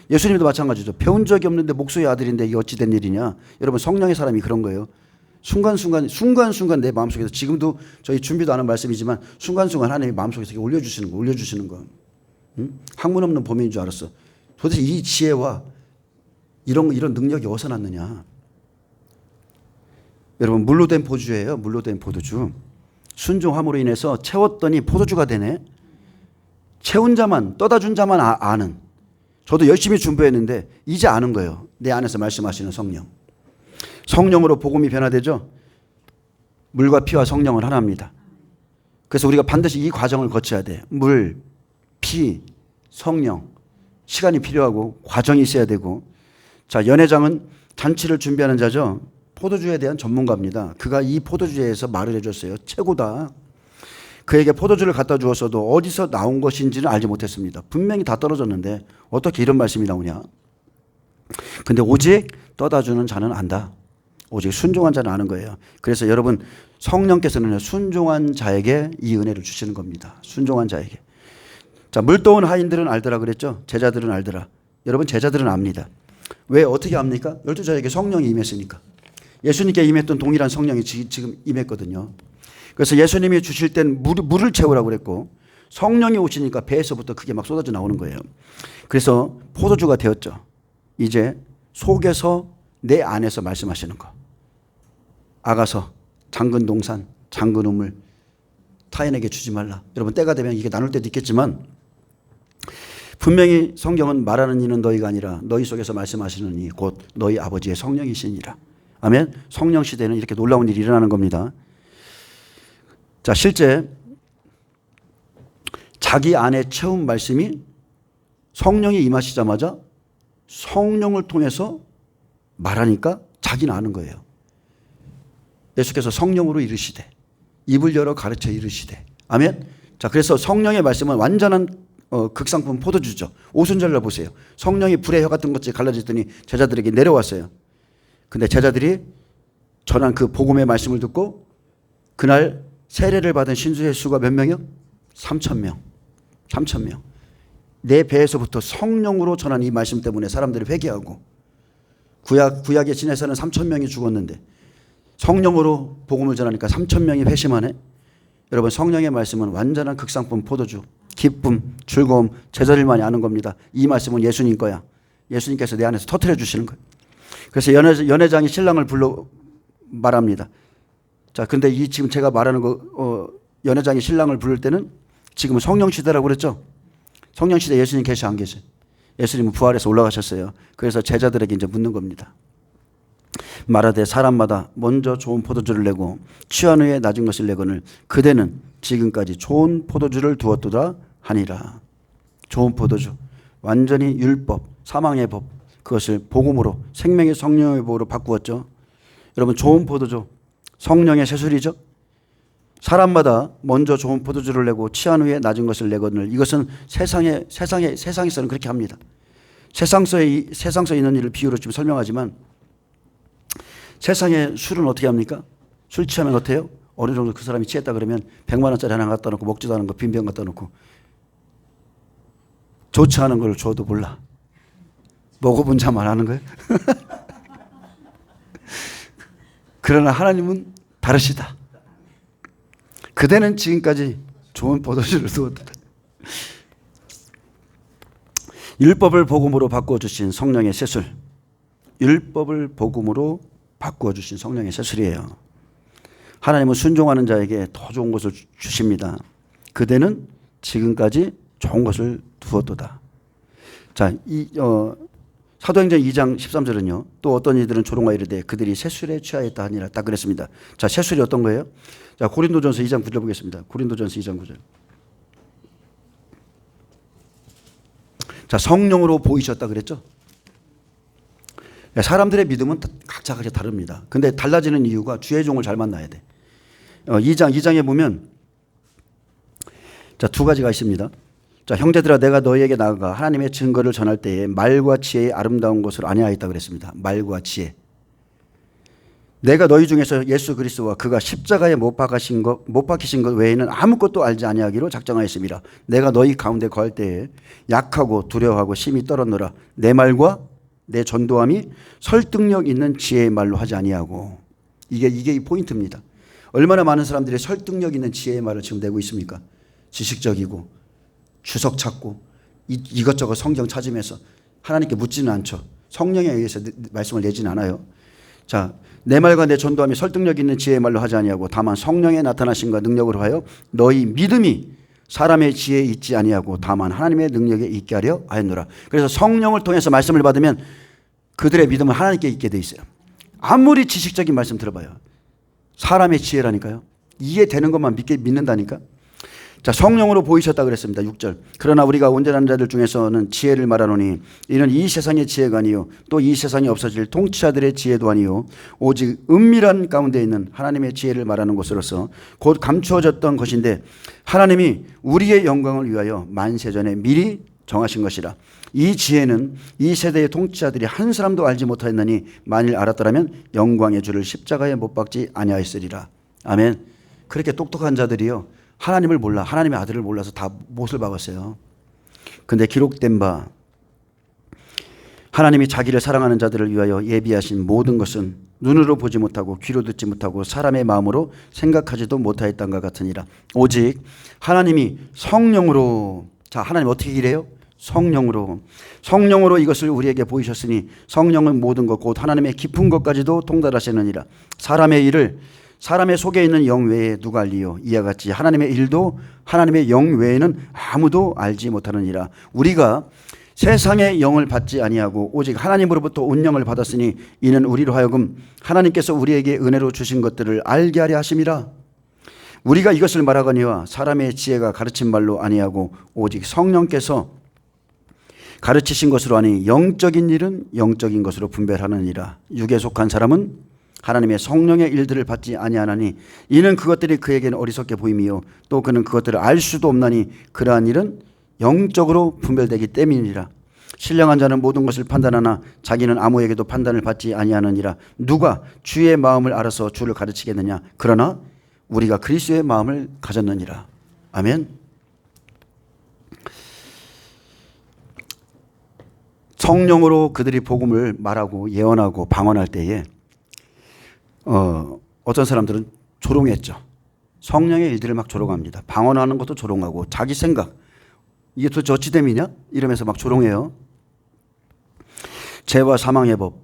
A: 예수님도 마찬가지죠. 배운 적이 없는데 목소의 아들인데 이게 어찌 된 일이냐? 여러분 성령의 사람이 그런 거예요. 순간순간 내 마음속에서 지금도 저희 준비도 안 한 말씀이지만 순간순간 하나님이 마음속에서 올려주시는 거. 응? 학문 없는 범인인 줄 알았어. 도대체 이 지혜와 이런 능력이 어디서 났느냐? 여러분 물로 된 포도주예요. 물로 된 포도주. 순종함으로 인해서 채웠더니 포도주가 되네. 채운 자만 떠다 준 자만 아는. 저도 열심히 준비했는데 이제 아는 거예요. 내 안에서 말씀하시는 성령. 성령으로 복음이 변화되죠. 물과 피와 성령은 하나입니다. 그래서 우리가 반드시 이 과정을 거쳐야 돼. 물, 피, 성령. 시간이 필요하고 과정이 있어야 되고. 자, 연회장은 잔치를 준비하는 자죠. 포도주에 대한 전문가입니다. 그가 이 포도주에서 말을 해줬어요. 최고다. 그에게 포도주를 갖다 주었어도 어디서 나온 것인지는 알지 못했습니다. 분명히 다 떨어졌는데 어떻게 이런 말씀이 나오냐. 근데 오직 떠다 주는 자는 안다. 오직 순종한 자는 아는 거예요. 그래서 여러분 성령께서는 순종한 자에게 이 은혜를 주시는 겁니다. 순종한 자에게. 자, 물도온 하인들은 알더라 그랬죠. 제자들은 알더라. 여러분 제자들은 압니다. 왜 어떻게 압니까? 12자에게 성령이 임했으니까. 예수님께 임했던 동일한 성령이 지금 임했거든요. 그래서 예수님이 주실 땐 물을 채우라고 그랬고 성령이 오시니까 배에서부터 그게 막 쏟아져 나오는 거예요. 그래서 포도주가 되었죠. 이제 속에서 내 안에서 말씀하시는 거. 아가서 잠근 동산, 잠근 우물 타인에게 주지 말라. 여러분 때가 되면 이게 나눌 때도 있겠지만 분명히 성경은 말하는 이는 너희가 아니라 너희 속에서 말씀하시는 이 곧 너희 아버지의 성령이시니라. 아멘. 성령 시대는 이렇게 놀라운 일이 일어나는 겁니다. 자, 실제 자기 안에 채운 말씀이 성령이 임하시자마자 성령을 통해서 말하니까 자기는 아는 거예요. 예수께서 성령으로 이르시되 입을 열어 가르쳐 이르시되. 아멘. 자, 그래서 성령의 말씀은 완전한 극상품 포도주죠. 오순절날 보세요. 성령이 불의 혀 같은 것이 갈라졌더니 제자들에게 내려왔어요. 근데 제자들이 전한 그 복음의 말씀을 듣고 그날 세례를 받은 신수의 수가 몇 명이요? 3,000명. 3,000명. 내 배에서부터 성령으로 전한 이 말씀 때문에 사람들이 회개하고 구약의 진에서는 3,000명이 죽었는데 성령으로 복음을 전하니까 3,000명이 회심하네. 여러분 성령의 말씀은 완전한 극상품 포도주. 기쁨, 즐거움, 제자들만이 아는 겁니다. 이 말씀은 예수님 거야. 예수님께서 내 안에서 터뜨려 주시는 거예요. 그래서 연회장이 신랑을 불러 말합니다. 자, 근데 이 지금 제가 말하는 거 연회장이 신랑을 부를 때는 지금은 성령 시대라고 그랬죠. 성령 시대 예수님 계셔 안 계세요? 예수님은 부활해서 올라가셨어요. 그래서 제자들에게 이제 묻는 겁니다. 말하되 사람마다 먼저 좋은 포도주를 내고 취한 후에 낮은 것을 내거늘 그대는 지금까지 좋은 포도주를 두었도다 하니라. 좋은 포도주, 완전히 율법, 사망의 법, 그것을 복음으로 생명의 성령의 법으로 바꾸었죠. 여러분 좋은 포도주, 성령의 세술이죠. 사람마다 먼저 좋은 포도주를 내고 취한 후에 낮은 것을 내거늘 이것은 세상에서는 그렇게 합니다. 세상서 있는 일을 비유로 지금 설명하지만 세상의 술은 어떻게 합니까? 술 취하면 어때요? 어느 정도 그 사람이 취했다 그러면 100만 원짜리 하나 갖다 놓고 먹지도 않은 거 빈병 갖다 놓고 좋지 않은 걸 줘도 몰라. 먹어본 자만 아는 거예요. 그러나 하나님은 다르시다. 그대는 지금까지 좋은 포도주를 두었다. 율법을 복음으로 바꿔주신 성령의 세술. 율법을 복음으로 바꿔주신 성령의 세술이에요. 하나님은 순종하는 자에게 더 좋은 것을 주십니다. 그대는 지금까지 좋은 것을 두었도다. 자, 사도행전 2장 13절은요. 또 어떤 이들은 조롱하여 이르되 그들이 세술에 취하였다 하니라. 딱 그랬습니다. 자, 세술이 어떤 거예요? 자, 고린도전서 2장 9절 보겠습니다. 고린도전서 2장 9절. 자, 성령으로 보이셨다 그랬죠? 사람들의 믿음은 각자 다릅니다. 근데 달라지는 이유가 주의 종을 잘 만나야 돼. 2장에 보면 자, 두 가지가 있습니다. 자, 형제들아 내가 너희에게 나아가 하나님의 증거를 전할 때에 말과 지혜의 아름다운 것을 아니하였다 그랬습니다. 말과 지혜. 내가 너희 중에서 예수 그리스도와 그가 십자가에 못 박히신 것 외에는 아무것도 알지 아니하기로 작정하였습니다. 내가 너희 가운데 거할 때에 약하고 두려워하고 심히 떨었노라. 내 말과 내 전도함이 설득력 있는 지혜의 말로 하지 아니하고. 이게 이 포인트입니다. 얼마나 많은 사람들이 설득력 있는 지혜의 말을 지금 내고 있습니까? 지식적이고 주석 찾고 이것저것 성경 찾으면서 하나님께 묻지는 않죠. 성령에 의해서 말씀을 내지는 않아요. 자, 내 말과 내 전도함이 설득력 있는 지혜의 말로 하지 아니하고 다만 성령의 나타나심과 능력으로 하여 너희 믿음이 사람의 지혜에 있지 아니하고 다만 하나님의 능력에 있게 하려 하였노라. 그래서 성령을 통해서 말씀을 받으면 그들의 믿음은 하나님께 있게 돼 있어요. 아무리 지식적인 말씀 들어봐요. 사람의 지혜라니까요. 이해되는 것만 믿는다니까. 자, 성령으로 보이셨다 그랬습니다. 6절. 그러나 우리가 온전한 자들 중에서는 지혜를 말하노니 이는 이 세상의 지혜가 아니요 또 이 세상에 없어질 통치자들의 지혜도 아니요 오직 은밀한 가운데 있는 하나님의 지혜를 말하는 것으로서 곧 감추어졌던 것인데 하나님이 우리의 영광을 위하여 만세전에 미리 정하신 것이라. 이 지혜는 이 세대의 통치자들이 한 사람도 알지 못하였나니 만일 알았더라면 영광의 주를 십자가에 못 박지 아니하였으리라. 아멘. 그렇게 똑똑한 자들이요 하나님을 몰라, 하나님의 아들을 몰라서 다 못을 박았어요. 근데 기록된 바 하나님이 자기를 사랑하는 자들을 위하여 예비하신 모든 것은 눈으로 보지 못하고 귀로 듣지 못하고 사람의 마음으로 생각하지도 못하였던가 같으니라. 오직 하나님이 성령으로, 자, 하나님 어떻게 일해요? 성령으로 이것을 우리에게 보이셨으니 성령은 모든 것 곧 하나님의 깊은 것까지도 통달하시느니라. 사람의 일을 사람의 속에 있는 영 외에 누가 알리요? 이와 같이 하나님의 일도 하나님의 영 외에는 아무도 알지 못하느니라. 우리가 세상의 영을 받지 아니하고 오직 하나님으로부터 온 영을 받았으니 이는 우리로 하여금 하나님께서 우리에게 은혜로 주신 것들을 알게 하려 하심이라. 우리가 이것을 말하거니와 사람의 지혜가 가르친 말로 아니하고 오직 성령께서 가르치신 것으로 하니 영적인 일은 영적인 것으로 분별하느니라. 육에 속한 사람은 하나님의 성령의 일들을 받지 아니하나니 이는 그것들이 그에게는 어리석게 보임이요 또 그는 그것들을 알 수도 없나니 그러한 일은 영적으로 분별되기 때문이라. 신령한 자는 모든 것을 판단하나 자기는 아무에게도 판단을 받지 아니하느니라. 누가 주의 마음을 알아서 주를 가르치겠느냐? 그러나 우리가 그리스도의 마음을 가졌느니라. 아멘. 성령으로 그들이 복음을 말하고 예언하고 방언할 때에 어떤 사람들은 조롱했죠. 성령의 일들을 막 조롱합니다. 방언하는 것도 조롱하고 자기 생각, 이게 도대체 어찌 됨이냐? 이러면서 막 조롱해요. 죄와 사망의 법,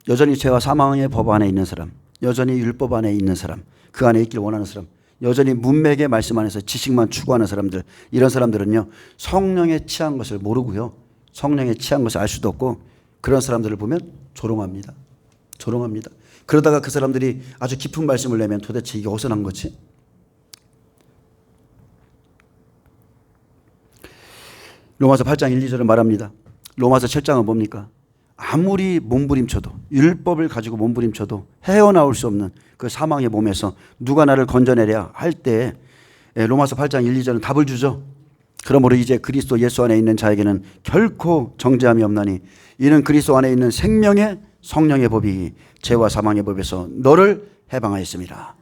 A: 여전히 죄와 사망의 법 안에 있는 사람, 여전히 율법 안에 있는 사람, 그 안에 있길 원하는 사람, 여전히 문맥의 말씀 안에서 지식만 추구하는 사람들, 이런 사람들은요 성령에 취한 것을 모르고요 성령에 취한 것을 알 수도 없고 그런 사람들을 보면 조롱합니다. 그러다가 그 사람들이 아주 깊은 말씀을 내면 도대체 이게 어디서 난 거지? 로마서 8장 1, 2절은 말합니다. 로마서 7장은 뭡니까? 아무리 몸부림쳐도 율법을 가지고 몸부림쳐도 헤어나올 수 없는 그 사망의 몸에서 누가 나를 건져내랴 할 때 로마서 8장 1, 2절은 답을 주죠. 그러므로 이제 그리스도 예수 안에 있는 자에게는 결코 정죄함이 없나니 이는 그리스도 안에 있는 생명의 성령의 법이 죄와 사망의 법에서 너를 해방하였습니다.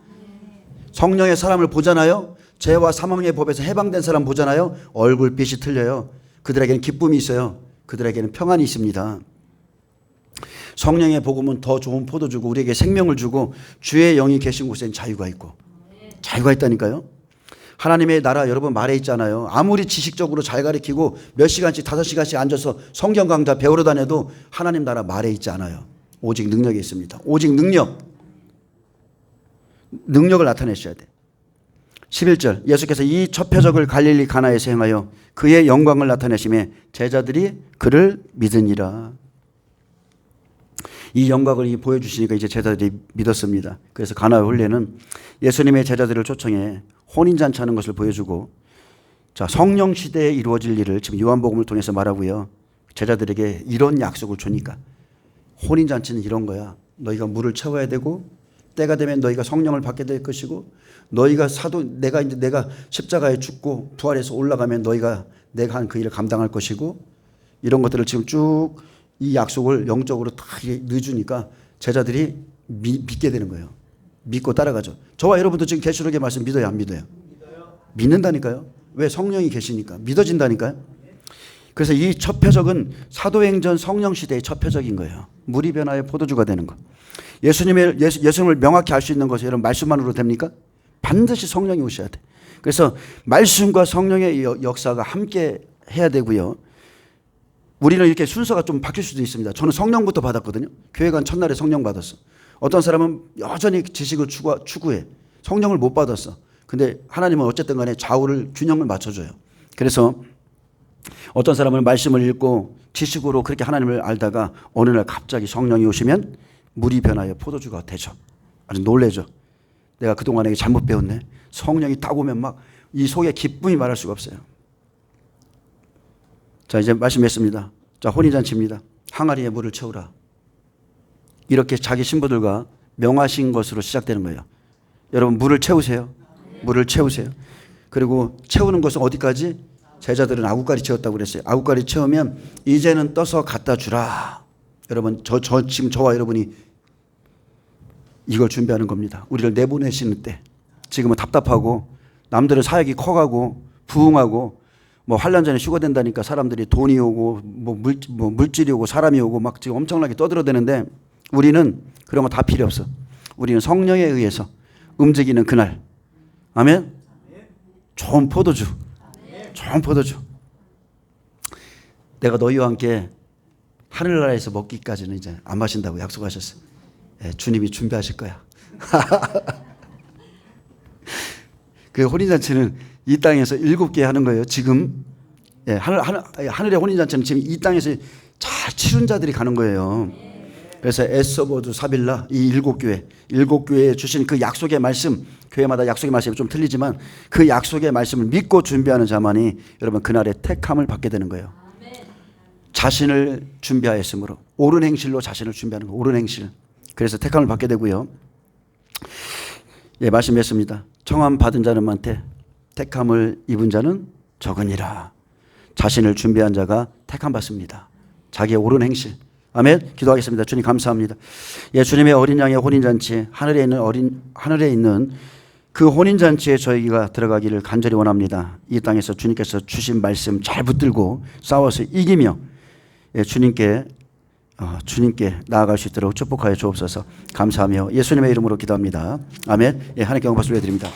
A: 성령의 사람을 보잖아요. 죄와 사망의 법에서 해방된 사람 보잖아요. 얼굴빛이 틀려요. 그들에게는 기쁨이 있어요. 그들에게는 평안이 있습니다. 성령의 복음은 더 좋은 포도주고 우리에게 생명을 주고 주의 영이 계신 곳엔 자유가 있고, 자유가 있다니까요. 하나님의 나라 여러분 말에 있잖아요. 아무리 지식적으로 잘 가르치고 몇 시간씩 5시간씩 앉아서 성경 강좌 배우러 다녀도 하나님 나라 말에 있지 않아요. 오직 능력이 있습니다. 오직 능력을 나타내셔야 돼. 11절 예수께서 이 첫 표적을 갈릴리 가나에서 행하여 그의 영광을 나타내심에 제자들이 그를 믿으니라. 이 영광을 보여주시니까 이제 제자들이 믿었습니다. 그래서 가나의 혼례는 예수님의 제자들을 초청해 혼인잔치 하는 것을 보여주고, 자, 성령 시대에 이루어질 일을 지금 요한복음을 통해서 말하고요. 제자들에게 이런 약속을 주니까 혼인잔치는 이런 거야. 너희가 물을 채워야 되고 때가 되면 너희가 성령을 받게 될 것이고 너희가 내가 십자가에 죽고 부활해서 올라가면 너희가 내가 한 그 일을 감당할 것이고 이런 것들을 지금 쭉 이 약속을 영적으로 다 넣어주니까 제자들이 믿게 되는 거예요. 믿고 따라가죠. 저와 여러분도 지금 계시록의 말씀 믿어요, 안 믿어요? 믿는다니까요. 왜? 성령이 계시니까. 믿어진다니까요. 그래서 이 첫 표적은 사도행전 성령 시대의 첫 표적인 거예요. 물이 변하여 포도주가 되는 것. 예수님을 명확히 알 수 있는 것이 여러분 말씀만으로 됩니까? 반드시 성령이 오셔야 돼. 그래서 말씀과 성령의 역사가 함께 해야 되고요. 우리는 이렇게 순서가 좀 바뀔 수도 있습니다. 저는 성령부터 받았거든요. 교회 간 첫날에 성령 받았어. 어떤 사람은 여전히 지식을 추구해. 성령을 못 받았어. 근데 하나님은 어쨌든 간에 균형을 맞춰줘요. 그래서 어떤 사람은 말씀을 읽고 지식으로 그렇게 하나님을 알다가 어느 날 갑자기 성령이 오시면 물이 변하여 포도주가 되죠. 아주 놀래죠. 내가 그동안에 잘못 배웠네. 성령이 딱 오면 막 이 속에 기쁨이 말할 수가 없어요. 자, 이제 말씀했습니다. 자, 혼인잔치입니다. 항아리에 물을 채우라. 이렇게 자기 신부들과 명하신 것으로 시작되는 거예요. 여러분, 물을 채우세요. 물을 채우세요. 그리고 채우는 것은 어디까지? 제자들은 아구까지 채웠다고 그랬어요. 아구까지 채우면 이제는 떠서 갖다 주라. 여러분, 지금 저와 여러분이 이걸 준비하는 겁니다. 우리를 내보내시는 때. 지금은 답답하고 남들은 사역이 커가고 부흥하고 뭐 환란 전에 휴거된다니까 사람들이 돈이 오고 뭐 물질이 오고 사람이 오고 막 지금 엄청나게 떠들어대는데 우리는 그런 거 다 필요 없어. 우리는 성령에 의해서 움직이는 그날. 아멘. 좋은 포도주. 좋은 포도주. 내가 너희와 함께 하늘나라에서 먹기까지는 이제 안 마신다고 약속하셨어요. 예, 주님이 준비하실 거야. 그 혼인잔치는 이 땅에서 7개 하는 거예요. 지금 예, 하늘의 혼인잔치는 지금 이 땅에서 잘 치른 자들이 가는 거예요. 그래서 에서보드 사빌라 이 7교회에 주신 그 약속의 말씀, 교회마다 약속의 말씀이 좀 틀리지만 그 약속의 말씀을 믿고 준비하는 자만이 여러분 그날의 택함을 받게 되는 거예요. 자신을 준비하였으므로 옳은 행실로 자신을 준비하는 거, 옳은 행실. 그래서 택함을 받게 되고요. 예, 말씀했습니다. 청함 받은 자는한테 택함을 입은 자는 적으니라. 자신을 준비한 자가 택함 받습니다. 자기의 옳은 행실. 아멘. 기도하겠습니다. 주님 감사합니다. 예, 주님의 어린 양의 혼인잔치, 하늘에 있는 그 혼인잔치에 저희가 들어가기를 간절히 원합니다. 이 땅에서 주님께서 주신 말씀 잘 붙들고 싸워서 이기며 예, 주님께 나아갈 수 있도록 축복하여 주옵소서. 감사하며 예수님의 이름으로 기도합니다. 아멘. 예, 하나님께 영광 받으려 드립니다.